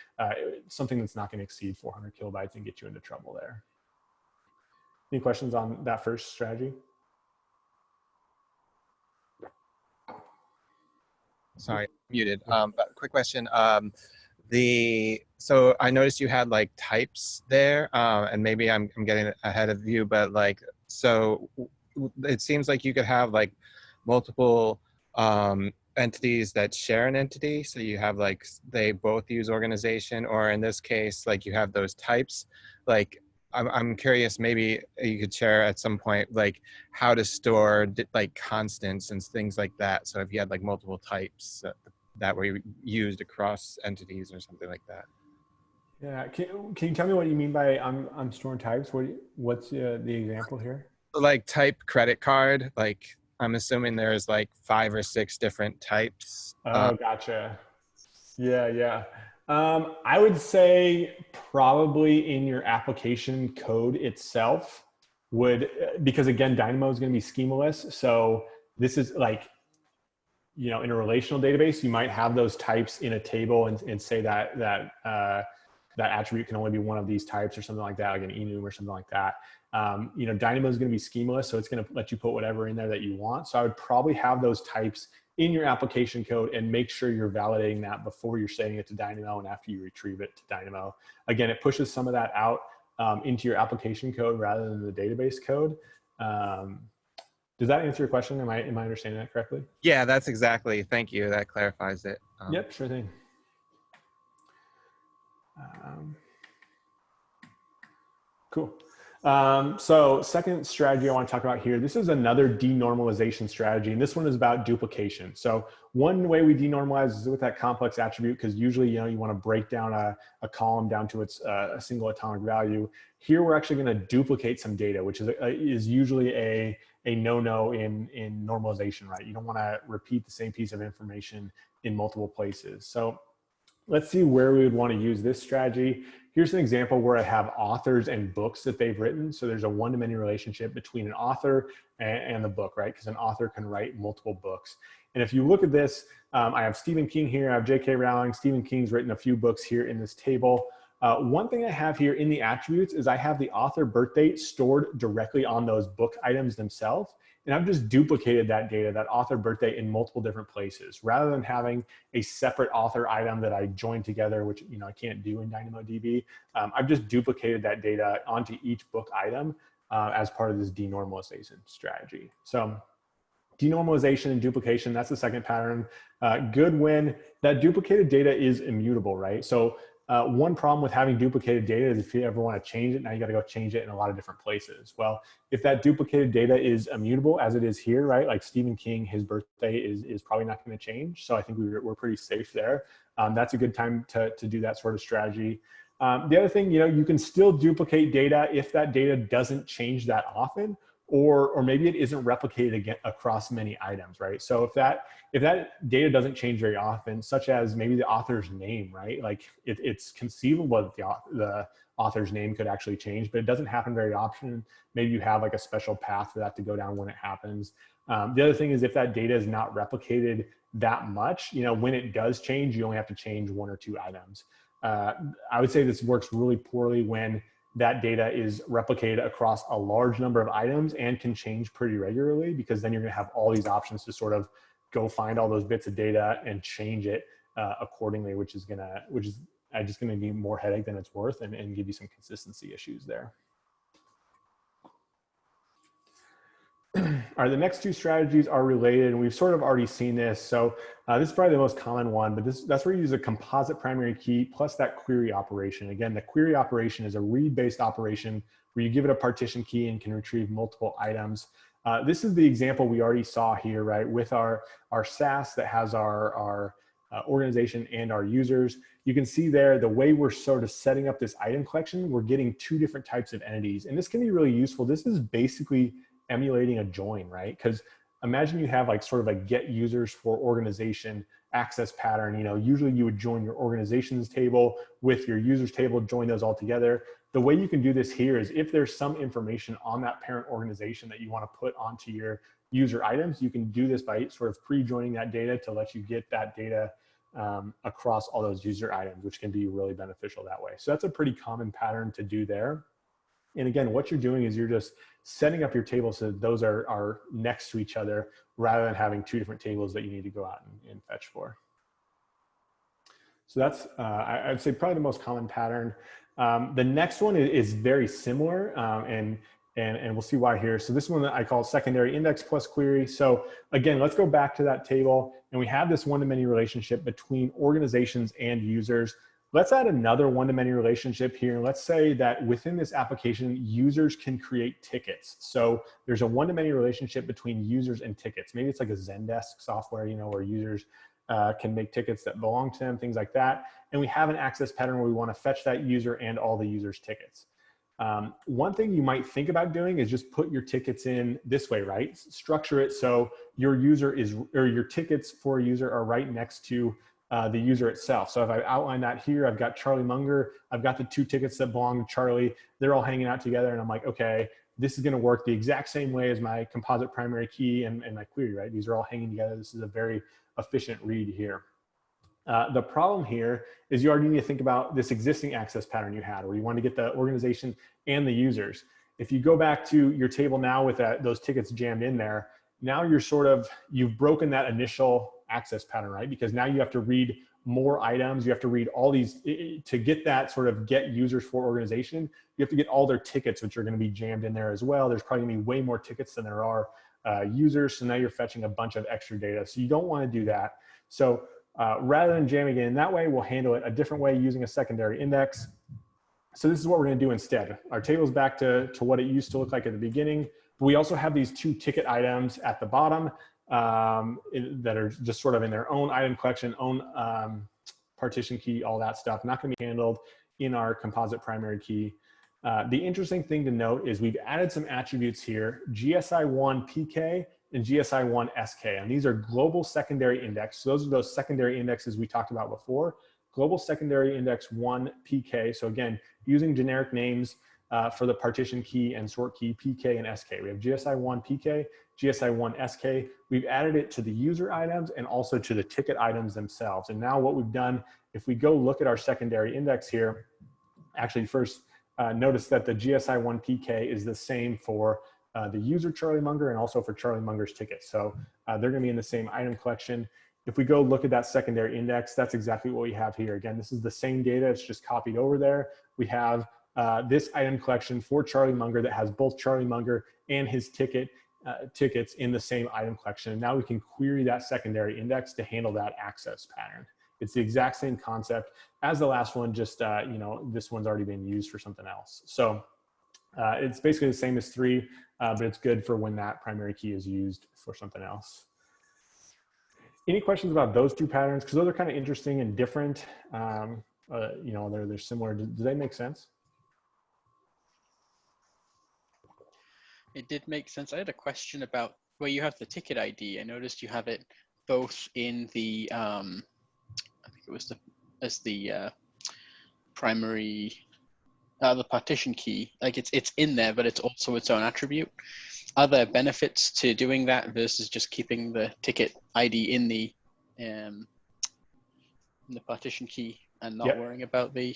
something that's not going to exceed 400 kilobytes and get you into trouble there. Any questions on that first strategy? Sorry, muted. But quick question. So I noticed you had like types there, and maybe I'm getting ahead of you, but like, so it seems like you could have like multiple entities that share an entity. So you have like, they both use organization, or in this case, like you have those types. Like, I'm curious, maybe you could share at some point, like how to store like constants and things like that. So if you had like multiple types that were used across entities or something like that. Yeah, can you tell me what you mean by I'm storing types? What's the example here? Like type credit card, like I'm assuming there's like 5 or 6 different types. Oh, gotcha. Yeah. I would say probably in your application code itself because again, Dynamo is going to be schemaless. So this is like, in a relational database, you might have those types in a table and say that attribute can only be one of these types or something like that, like an enum or something like that. Dynamo is going to be schemaless, so it's going to let you put whatever in there that you want. So I would probably have those types in your application code and make sure you're validating that before you're setting it to Dynamo and after you retrieve it to Dynamo. Again, it pushes some of that out into your application code rather than the database code. Does that answer your question? Am I understanding that correctly? Yeah, that's exactly. Thank you. That clarifies it. Yep, sure thing. Cool. So second strategy I want to talk about here, this is another denormalization strategy, and this one is about duplication. So one way we denormalize is with that complex attribute, because usually, you want to break down a column down to its a single atomic value. Here, we're actually going to duplicate some data, which is usually a no-no in normalization, right? You don't want to repeat the same piece of information in multiple places. So let's see where we would want to use this strategy. Here's an example where I have authors and books that they've written. So there's a one-to-many relationship between an author and the book, right? Because an author can write multiple books. And if you look at this, I have Stephen King here, I have J.K. Rowling. Stephen King's written a few books here in this table. One thing I have here in the attributes is I have the author birth date stored directly on those book items themselves. And I've just duplicated that data, that author birth date, in multiple different places. Rather than having a separate author item that I join together, which I can't do in DynamoDB, I've just duplicated that data onto each book item as part of this denormalization strategy. So denormalization and duplication, that's the second pattern. Good when that duplicated data is immutable, right? So one problem with having duplicated data is if you ever want to change it, now you got to go change it in a lot of different places. Well, if that duplicated data is immutable as it is here, right? Like Stephen King, his birthday is probably not going to change. So I think we're pretty safe there. That's a good time to do that sort of strategy. The other thing, you can still duplicate data if that data doesn't change that often, or maybe it isn't replicated again across many items, right? So if that data doesn't change very often, such as maybe the author's name, right? Like it's conceivable that the author's name could actually change, but it doesn't happen very often. Maybe you have like a special path for that to go down when it happens. The other thing is if that data is not replicated that much, you know, when it does change, you only have to change 1 or 2 items. I would say this works really poorly when that data is replicated across a large number of items and can change pretty regularly, because then you're going to have all these options to sort of go find all those bits of data and change it accordingly, which is just going to be more headache than it's worth and give you some consistency issues there. All right, the next 2 strategies are related, and we've sort of already seen this. So this is probably the most common one, but that's where you use a composite primary key plus that query operation. Again, the query operation is a read-based operation where you give it a partition key and can retrieve multiple items. This is the example we already saw here, right, with our SaaS that has our organization and our users. You can see there the way we're sort of setting up this item collection, we're getting 2 different types of entities, and this can be really useful. This is basically emulating a join, right? Because imagine you have like sort of a get users for organization access pattern. You know, usually you would join your organizations table with your users table, join those all together. The way you can do this here is if there's some information on that parent organization that you want to put onto your user items, you can do this by sort of pre-joining that data to let you get that data across all those user items, which can be really beneficial that way. So that's a pretty common pattern to do there. And again, what you're doing is you're just setting up your tables so that those are next to each other rather than having 2 different tables that you need to go out and fetch for. So that's, I'd say, probably the most common pattern. The next one is very similar, and we'll see why here. So this one that I call secondary index plus query. So again, let's go back to that table, and we have this one-to-many relationship between organizations and users. Let's add another one-to-many relationship here. Let's say that within this application, users can create tickets. So there's a one-to-many relationship between users and tickets. Maybe it's like a Zendesk software, you know, where users can make tickets that belong to them, things like that. And we have an access pattern where we want to fetch that user and all the users' tickets. One thing you might think about doing is just put your tickets in this way, right? Structure it so your user or your tickets for a user are right next to the user itself. So if I outline that here, I've got Charlie Munger, I've got the 2 tickets that belong to Charlie, they're all hanging out together, and I'm like, okay, this is gonna work the exact same way as my composite primary key and my query, right? These are all hanging together. This is a very efficient read here. The problem here is you already need to think about this existing access pattern you had, where you want to get the organization and the users. If you go back to your table now with those tickets jammed in there, now you've broken that initial access pattern, right? Because now you have to read more items. You have to read all these to get that sort of get users for organization. You have to get all their tickets, which are going to be jammed in there as well. There's probably going to be way more tickets than there are users. So now you're fetching a bunch of extra data. So you don't want to do that. So rather than jamming it in that way, we'll handle it a different way using a secondary index. So this is what we're going to do instead. Our table's back to what it used to look like at the beginning. But we also have these 2 ticket items at the bottom that are just sort of in their own item collection, own partition key, all that stuff. Not going to be handled in our composite primary key. The interesting thing to note is we've added some attributes here, GSI1 PK and GSI1 SK, and these are global secondary index. So those are those secondary indexes we talked about before. Global secondary index 1 PK. So again, using generic names for the partition key and sort key PK and SK. We have GSI1 PK, GSI1 SK. We've added it to the user items and also to the ticket items themselves. And now what we've done, if we go look at our secondary index here, actually first notice that the GSI1 PK is the same for the user Charlie Munger and also for Charlie Munger's tickets. So they're gonna be in the same item collection. If we go look at that secondary index, that's exactly what we have here. Again, this is the same data, it's just copied over there. We have this item collection for Charlie Munger that has both Charlie Munger and his tickets in the same item collection. And now we can query that secondary index to handle that access pattern. It's the exact same concept as the last one, just you know, this one's already been used for something else. So it's basically the same as 3, but it's good for when that primary key is used for something else. Any questions about those 2 patterns? Because those are kind of interesting and different. You know, they're similar. Do they make sense? It did make sense. I had a question about where you have the ticket ID. I noticed you have it both in the, I think it was as the primary, the partition key. Like it's in there, but it's also its own attribute. Are there benefits to doing that versus just keeping the ticket ID in the partition key and not worrying about the?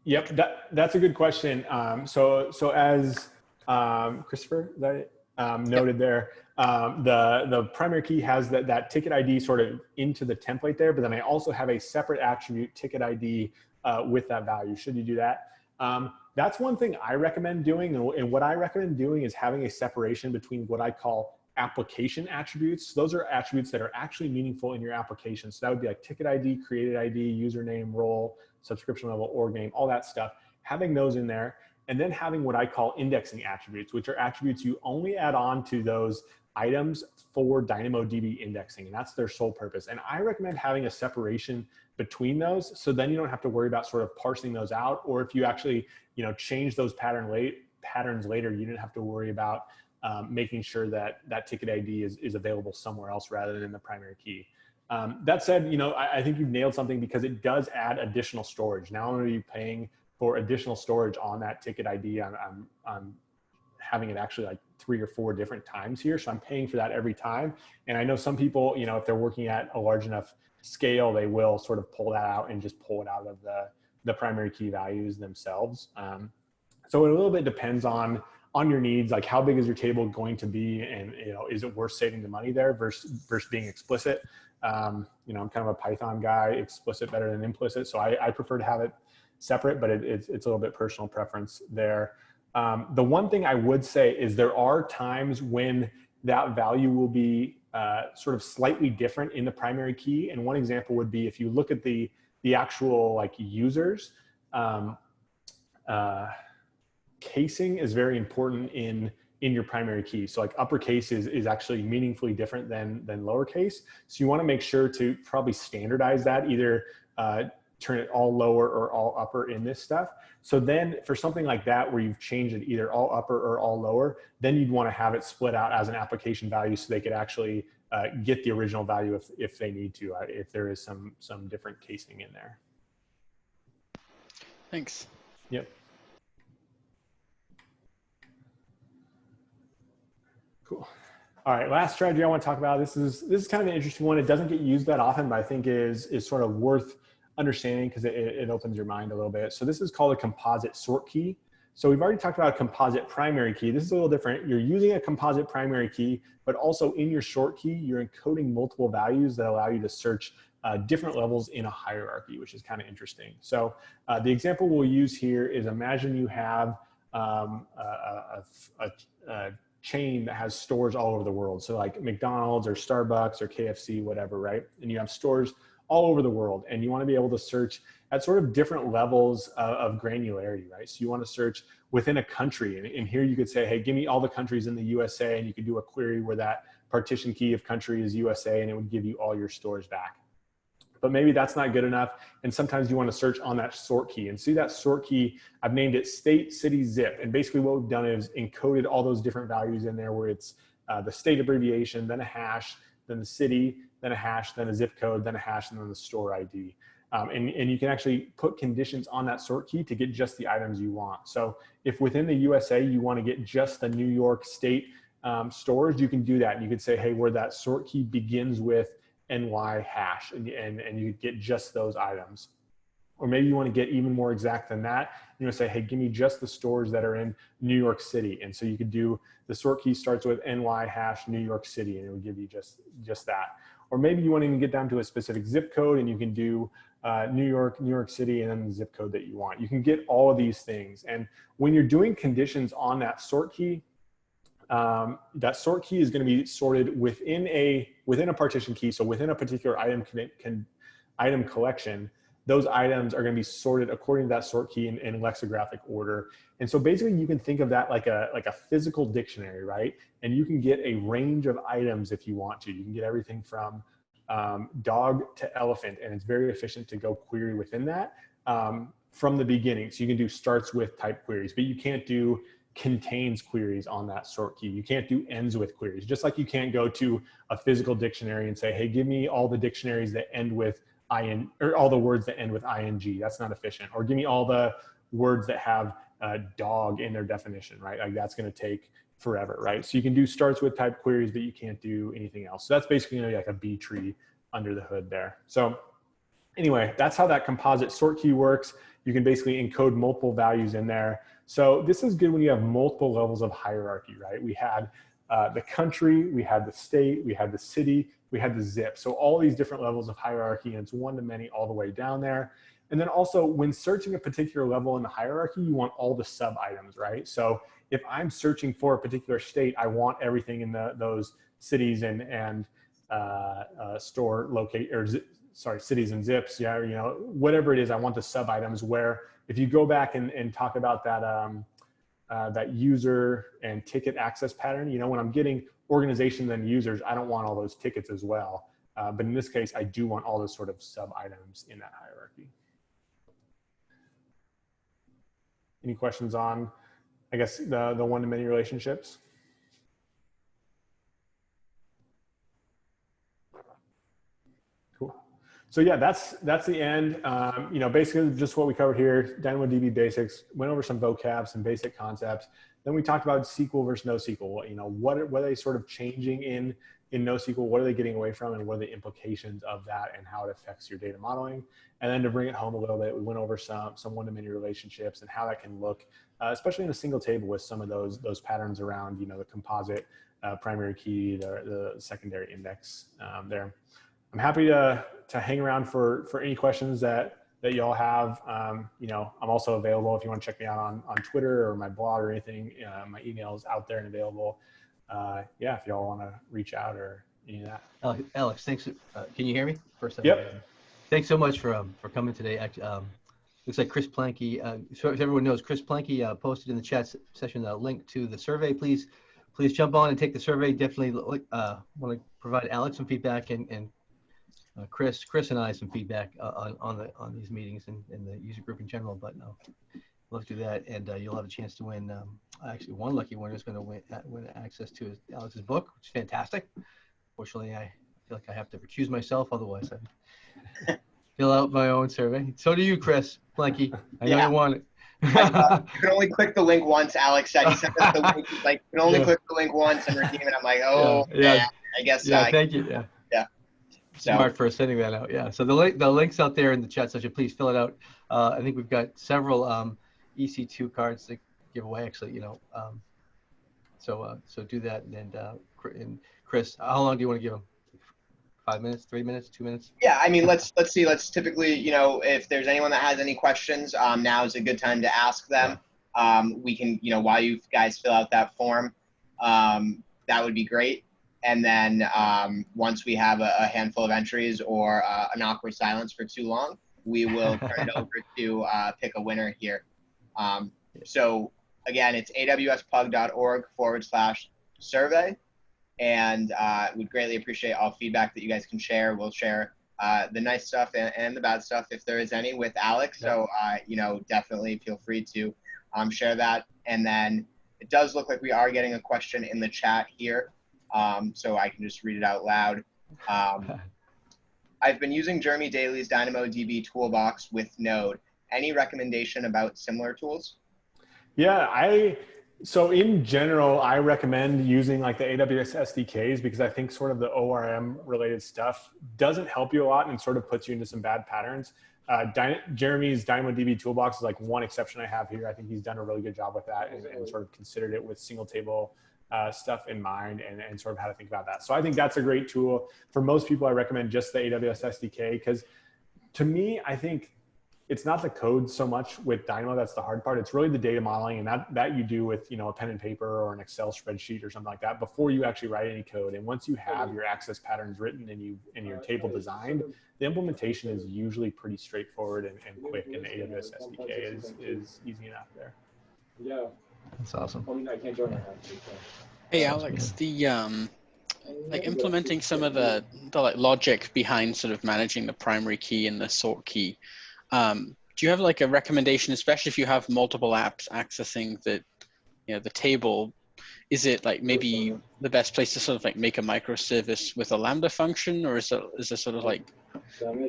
Yep, that's a good question. So as Christopher, is that it? Noted there, the primary key has that ticket ID sort of into the template there, but then I also have a separate attribute ticket ID with that value. Should you do that? That's one thing I recommend doing. And what I recommend doing is having a separation between what I call application attributes. Those are attributes that are actually meaningful in your application. So that would be like ticket ID, created ID, username, role, subscription level, org name, all that stuff. Having those in there, and then having what I call indexing attributes, which are attributes you only add on to those items for DynamoDB indexing, and that's their sole purpose. And I recommend having a separation between those, so then you don't have to worry about sort of parsing those out, or if you actually, change those patterns later, you didn't have to worry about making sure that that ticket ID is available somewhere else rather than in the primary key. That said, I think you've nailed something, because it does add additional storage. Now I'm going to be paying for additional storage on that ticket ID. I'm having it actually like 3 or 4 different times here. So I'm paying for that every time. And I know some people, if they're working at a large enough scale, they will sort of pull that out and just pull it out of the primary key values themselves. So it a little bit depends on your needs, like how big is your table going to be, and is it worth saving the money there versus being explicit. I'm kind of a Python guy, explicit better than implicit, so I prefer to have it separate, but it's a little bit personal preference there. The one thing I would say is there are times when that value will be sort of slightly different in the primary key. And one example would be if you look at the actual like users, casing is very important in your primary key. So like uppercase is actually meaningfully different than lowercase. So you want to make sure to probably standardize that, either turn it all lower or all upper in this stuff. So then for something like that, where you've changed it either all upper or all lower, then you'd want to have it split out as an application value so they could actually get the original value if they need to, if there is some different casing in there. Thanks. Yep. Cool. All right, last strategy I want to talk about. This is kind of an interesting one. It doesn't get used that often, but I think is sort of worth understanding because it opens your mind a little bit. So this is called a composite sort key. So we've already talked about a composite primary key. This is a little different. You're using a composite primary key, but also in your sort key, you're encoding multiple values that allow you to search different levels in a hierarchy, which is kind of interesting. So the example we'll use here is, imagine you have a chain that has stores all over the world. So like McDonald's or Starbucks or KFC, whatever, right? And you have stores all over the world, and you want to be able to search at sort of different levels of granularity, right? So you want to search within a country, and here you could say, hey, give me all the countries in the USA, and you could do a query where that partition key of country is USA, and it would give you all your stores back. But maybe that's not good enough, and sometimes you want to search on that sort key. And see that sort key, I've named it state, city, zip, and basically what we've done is encoded all those different values in there, where it's the state abbreviation, then a hash, then the city, then a hash, then a zip code, then a hash, and then the store ID. And you can actually put conditions on that sort key to get just the items you want. So if within the USA you want to get just the New York State stores, you can do that. And you could say, hey, where that sort key begins with NY hash, and you get just those items. Or maybe you want to get even more exact than that. You want to say, hey, give me just the stores that are in New York City. And so you could do, the sort key starts with NY hash New York City, and it will give you just that. Or maybe you want to even get down to a specific zip code, and you can do New York City, and then the zip code that you want. You can get all of these things. And when you're doing conditions on that sort key is going to be sorted within a partition key. So within a particular item collection, those items are going to be sorted according to that sort key in lexicographic order. And so basically you can think of that like a physical dictionary, right? And you can get a range of items if you want to. You can get everything from dog to elephant, and it's very efficient to go query within that from the beginning. So you can do starts with type queries, but you can't do contains queries on that sort key. You can't do ends with queries. Just like you can't go to a physical dictionary and say, hey, give me all the dictionaries that end with in, or all the words that end with ing. That's not efficient. Or give me all the words that have dog in their definition, right? Like that's going to take forever, right? So you can do starts with type queries, but you can't do anything else. So that's basically like a B tree under the hood there. So anyway, that's how that composite sort key works. You can basically encode multiple values in there. So this is good when you have multiple levels of hierarchy, right? We had the country, we had the state, we had the city, we had the zip. So all these different levels of hierarchy, and it's one to many all the way down there. And then also when searching a particular level in the hierarchy, you want all the sub items, right? So if I'm searching for a particular state, I want everything in those cities and store locate, or sorry, cities and zips, yeah, you know, whatever it is, I want the sub items. Where if you go back and talk about that, that user and ticket access pattern, you know, when I'm getting organizations and users, I don't want all those tickets as well. But in this case, I do want all those sort of sub items in that hierarchy. Any questions on, I guess, the one-to-many relationships? Cool. So yeah, that's the end. You know, basically just what we covered here, DynamoDB basics, went over some vocab, some basic concepts. Then we talked about SQL versus NoSQL. You know, what are they sort of changing in NoSQL? What are they getting away from, and what are the implications of that, and how it affects your data modeling? And then to bring it home a little bit, we went over some one-to-many relationships and how that can look, especially in a single table with some of those patterns around, you know, the composite primary key, the secondary index there. I'm happy to hang around for any questions that y'all have. You know, I'm also available if you want to check me out on Twitter or my blog or anything. My email is out there and available. Yeah, if y'all want to reach out or any of that. Alex, thanks. Can you hear me? First, Yep. Thanks so much for coming today. Looks like Chris Planky. So as everyone knows, Chris Planky posted in the chat session a link to the survey. Please jump on and take the survey. Definitely want to provide Alex some feedback and Chris and I some feedback on these meetings and the user group in general. But love to do that, and you'll have a chance to win. Actually, one lucky winner is going to win access to Alex's book, which is fantastic. Fortunately, I feel like I have to recuse myself, otherwise I fill out my own survey. So do you, Chris Planky. I know you want it. You can only click the link once, Alex said. He sent us the link. He's like, you can only click the link once and redeem it. I'm like, oh, yeah. I guess. Yeah, thank you. Yeah. Smart for sending that out. Yeah. So the link's out there in the chat section. Please fill it out. I think we've got several EC2 cards to give away. Actually, you know, so do that. And Chris, how long do you want to give them? 5 minutes, 3 minutes, 2 minutes? Yeah, I mean, let's see. Let's typically, you know, if there's anyone that has any questions, now is a good time to ask them. We can, you know, while you guys fill out that form, that would be great. And then once we have a handful of entries or an awkward silence for too long, we will turn it over to pick a winner here. So again, it's awspug.org/survey. And we'd greatly appreciate all feedback that you guys can share. We'll share the nice stuff and the bad stuff, if there is any, with Alex. So, you know, definitely feel free to share that. And then it does look like we are getting a question in the chat here. So I can just read it out loud. I've been using Jeremy Daly's DynamoDB toolbox with Node. Any recommendation about similar tools? Yeah, so in general, I recommend using like the AWS SDKs, because I think sort of the ORM related stuff doesn't help you a lot and sort of puts you into some bad patterns. Jeremy's DynamoDB toolbox is like one exception I have here. I think he's done a really good job with that and sort of considered it with single table stuff in mind and sort of how to think about that. So I think that's a great tool. For most people, I recommend just the AWS SDK, because to me, I think it's not the code so much with Dynamo that's the hard part. It's really the data modeling, and that you do with, you know, a pen and paper or an Excel spreadsheet or something like that before you actually write any code. And once you have your access patterns written and your table designed, the implementation is usually pretty straightforward and quick, and the AWS SDK is easy enough there. Yeah, that's awesome. I can't join that. Hey Alex, the like implementing some of the like logic behind sort of managing the primary key and the sort key. Do you have like a recommendation, especially if you have multiple apps accessing the the table, is it like maybe the best place to sort of like make a microservice with a Lambda function, or is it sort of like,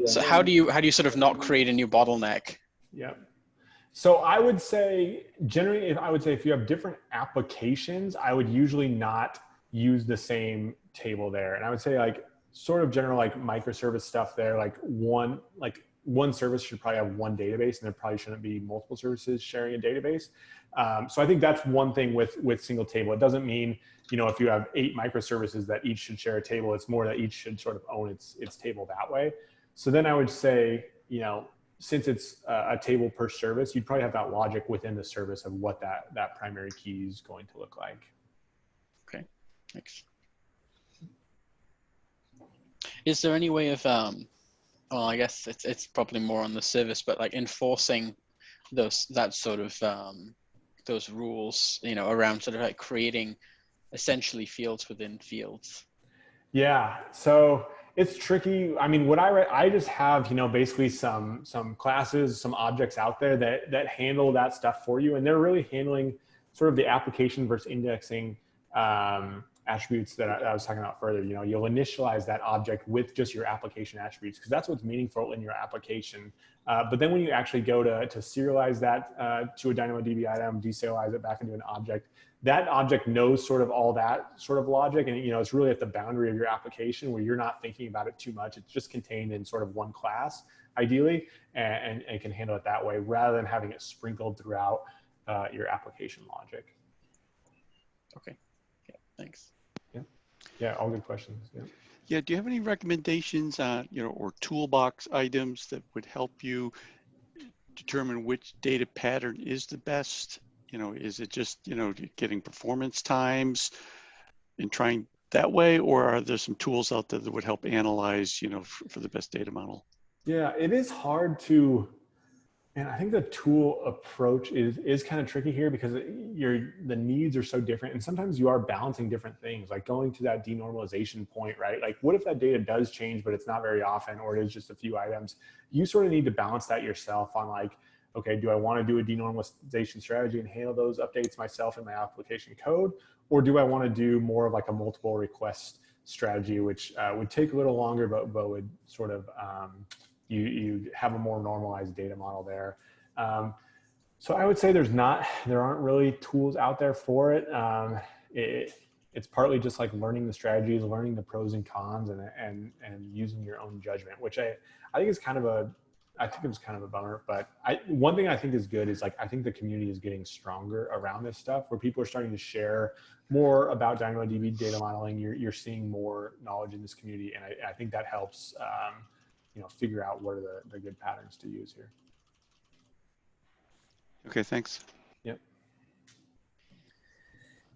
so how do you sort of not create a new bottleneck? Yeah. So I would say generally, if you have different applications, I would usually not use the same table there. And I would say like sort of general like microservice stuff there, like one service should probably have one database, and there probably shouldn't be multiple services sharing a database. So I think that's one thing with single table. It doesn't mean, if you have 8 microservices that each should share a table, it's more that each should sort of own its table that way. So then I would say, since it's a table per service, you'd probably have that logic within the service of what that primary key is going to look like. Okay, thanks. Is there any way of, well, I guess it's probably more on the service, but like enforcing those rules, around sort of like creating essentially fields within fields? Yeah, so it's tricky. I mean, what I just have, basically some classes, some objects out there that handle that stuff for you. And they're really handling sort of the application versus indexing attributes that I was talking about further. You'll initialize that object with just your application attributes, because that's what's meaningful in your application. But then when you actually go to serialize that to a DynamoDB item, deserialize it back into an object, that object knows sort of all that sort of logic. And, it's really at the boundary of your application where you're not thinking about it too much. It's just contained in sort of one class, ideally, and can handle it that way rather than having it sprinkled throughout your application logic. Okay. Yeah, thanks. Yeah, all good questions. Yeah. Yeah, do you have any recommendations on, or toolbox items that would help you determine which data pattern is the best? Is it just, getting performance times and trying that way, or are there some tools out there that would help analyze, for the best data model? Yeah, it is hard to, and I think the tool approach is kind of tricky here because the needs are so different, and sometimes you are balancing different things, like going to that denormalization point, right? Like, what if that data does change, but it's not very often, or it is just a few items? You sort of need to balance that yourself on like, okay, do I want to do a denormalization strategy and handle those updates myself in my application code? Or do I want to do more of like a multiple request strategy, which would take a little longer, but would sort of, you have a more normalized data model there. So I would say there aren't really tools out there for it. It's partly just like learning the strategies, learning the pros and cons, and using your own judgment, which I think is kind of a bummer. But one thing I think is good is like, I think the community is getting stronger around this stuff, where people are starting to share more about DynamoDB data modeling. You're seeing more knowledge in this community, and I think that helps figure out what are the good patterns to use here. Okay, thanks. Yep.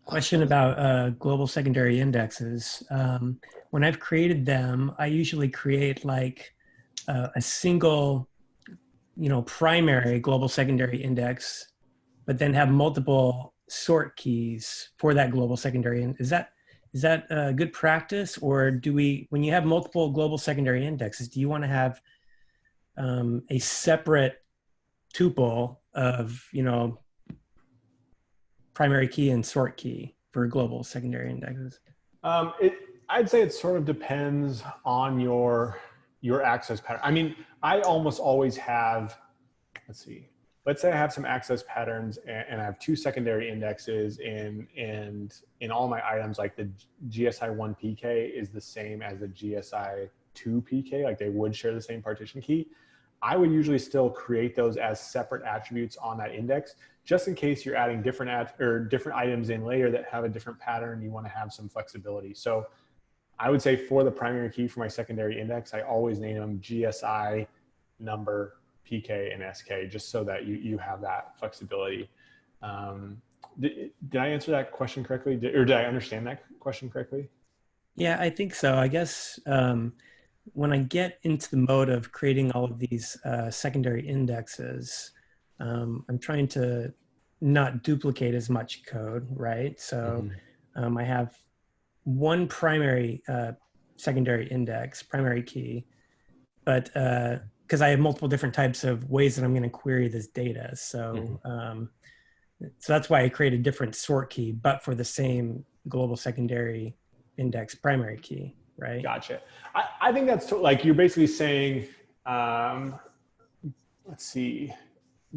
Question about global secondary indexes. When I've created them, I usually create like a single, primary global secondary index, but then have multiple sort keys for that global secondary. Is that a good practice, or when you have multiple global secondary indexes, do you want to have a separate tuple of, primary key and sort key for global secondary indexes? I'd say it sort of depends on your access pattern. I mean, I almost always have, let's say I have some access patterns and I have 2 secondary indexes in all my items, like the GSI1 PK is the same as the GSI2 PK, like they would share the same partition key. I would usually still create those as separate attributes on that index, just in case you're adding different items in later that have a different pattern. You want to have some flexibility. So I would say for the primary key for my secondary index, I always name them GSI, number, PK, and SK, just so that you have that flexibility. Did I answer that question correctly? Or did I understand that question correctly? Yeah, I think so. I guess when I get into the mode of creating all of these secondary indexes, I'm trying to not duplicate as much code, right? So I have one primary secondary index, primary key, but because I have multiple different types of ways that I'm going to query this data. So So that's why I create a different sort key, but for the same global secondary index primary key, right? Gotcha. I think that's like, you're basically saying, let's see,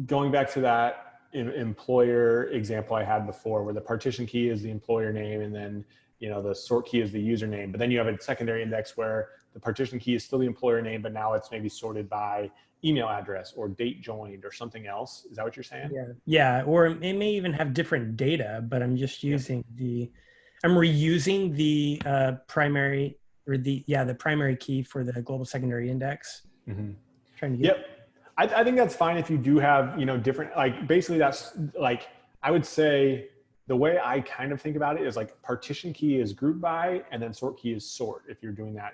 going back to that employer example I had before, where the partition key is the employer name, and then, you know, the sort key is the username, but then you have a secondary index where the partition key is still the employer name, but now it's maybe sorted by email address or date joined or something else. Is that what you're saying? Yeah. Yeah. Or it may even have different data, but I'm just using I'm reusing the primary, or the primary key for the global secondary index. Mm-hmm. Trying to get. Yep. I think that's fine if you do have, you know, different, like, basically that's like, I would say the way I kind of think about it is like partition key is group by, and then sort key is sort, if you're doing that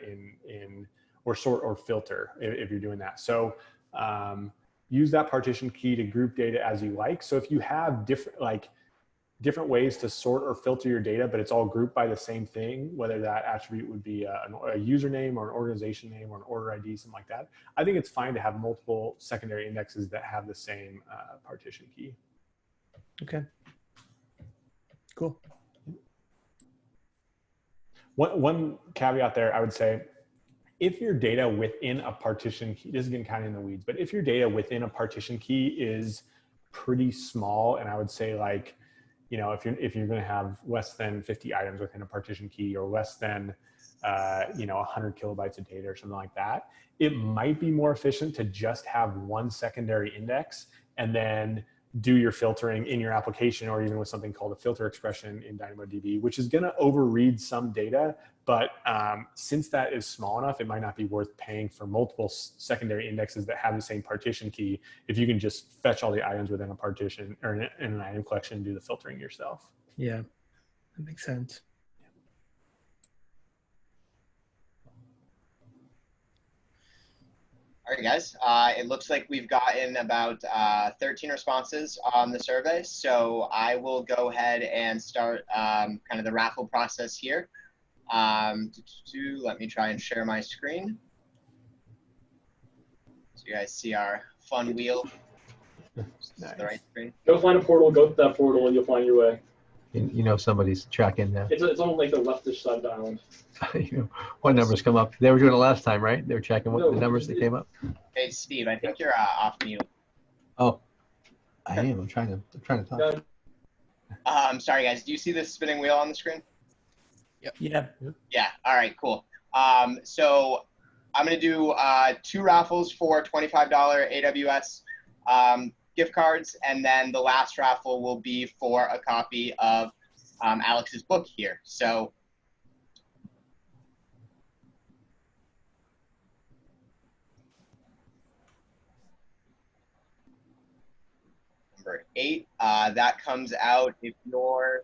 or sort or filter if you're doing that. So use that partition key to group data as you like. So if you have different ways to sort or filter your data, but it's all grouped by the same thing, whether that attribute would be a username or an organization name or an order ID, something like that. I think it's fine to have multiple secondary indexes that have the same partition key. Okay. Cool. One caveat there, I would say, if your data within a partition key, this is getting kind of in the weeds, but if your data within a partition key is pretty small, and I would say like, you know, if you're going to have less than 50 items within a partition key, or less than, you know, 100 kilobytes of data or something like that, it might be more efficient to just have one secondary index and then do your filtering in your application, or even with something called a filter expression in DynamoDB, which is going to overread some data. But since that is small enough, it might not be worth paying for multiple secondary indexes that have the same partition key if you can just fetch all the items within a partition or in an item collection and do the filtering yourself. Yeah, that makes sense. All right, guys. It looks like we've gotten about 13 responses on the survey. So I will go ahead and start kind of the raffle process here. Let me try and share my screen so you guys see our fun wheel. Nice. The right screen. Go find a portal, go to that portal, and you'll find your way. You know somebody's tracking. It's on like the leftish side of the island. You know, what numbers come up? They were doing it last time, right? They were checking what the numbers that came up. Hey, Steve, I think you're off mute. Oh, I am. I'm trying to talk. I'm sorry, guys. Do you see this spinning wheel on the screen? Yep. Yeah. Yeah. All right. Cool. So I'm gonna do 2 raffles for $25 AWS gift cards, and then the last raffle will be for a copy of Alex's book here. So number 8, that comes out if your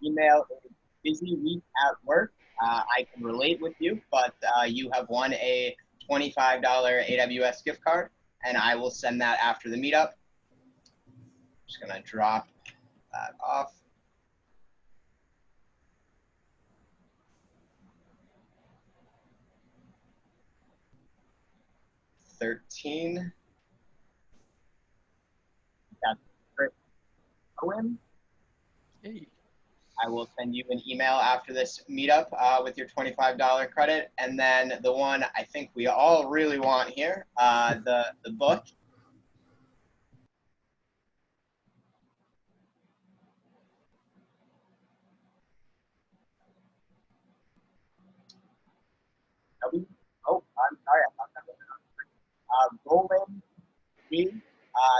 email is busy week at work. I can relate with you, but you have won a $25 AWS gift card, and I will send that after the meetup. Just gonna drop that off. $13. That's great. Owen. Hey. I will send you an email after this meetup with your $25 credit. And then the one I think we all really want here, the book. Oh, I'm sorry. I thought that was Golden G,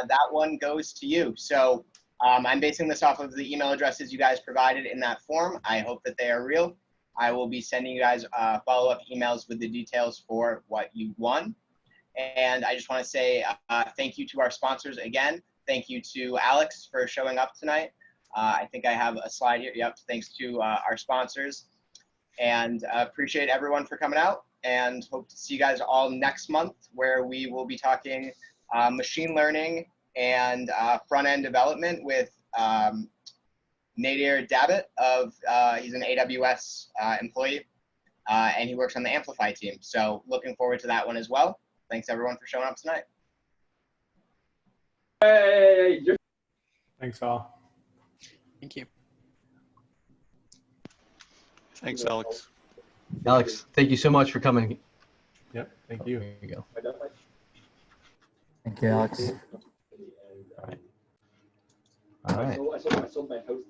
that one goes to you. So I'm basing this off of the email addresses you guys provided in that form. I hope that they are real. I will be sending you guys follow-up emails with the details for what you won. And I just want to say thank you to our sponsors again. Thank you to Alex for showing up tonight. I think I have a slide here. Yep, thanks to our sponsors. And appreciate everyone for coming out, and hope to see you guys all next month, where we will be talking machine learning and front-end development with Nadir Dabbit he's an AWS employee, and he works on the Amplify team. So looking forward to that one as well. Thanks everyone for showing up tonight. Hey, thanks all. Thank you. Thanks, Alex. Alex, thank you so much for coming. Yep. Thank you. There you go. Thank you, Alex. All right. I sold my house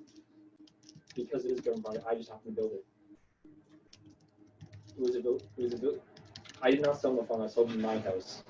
because it is government project. I just happened to build it. It was a build. I did not sell the farm. I sold my house.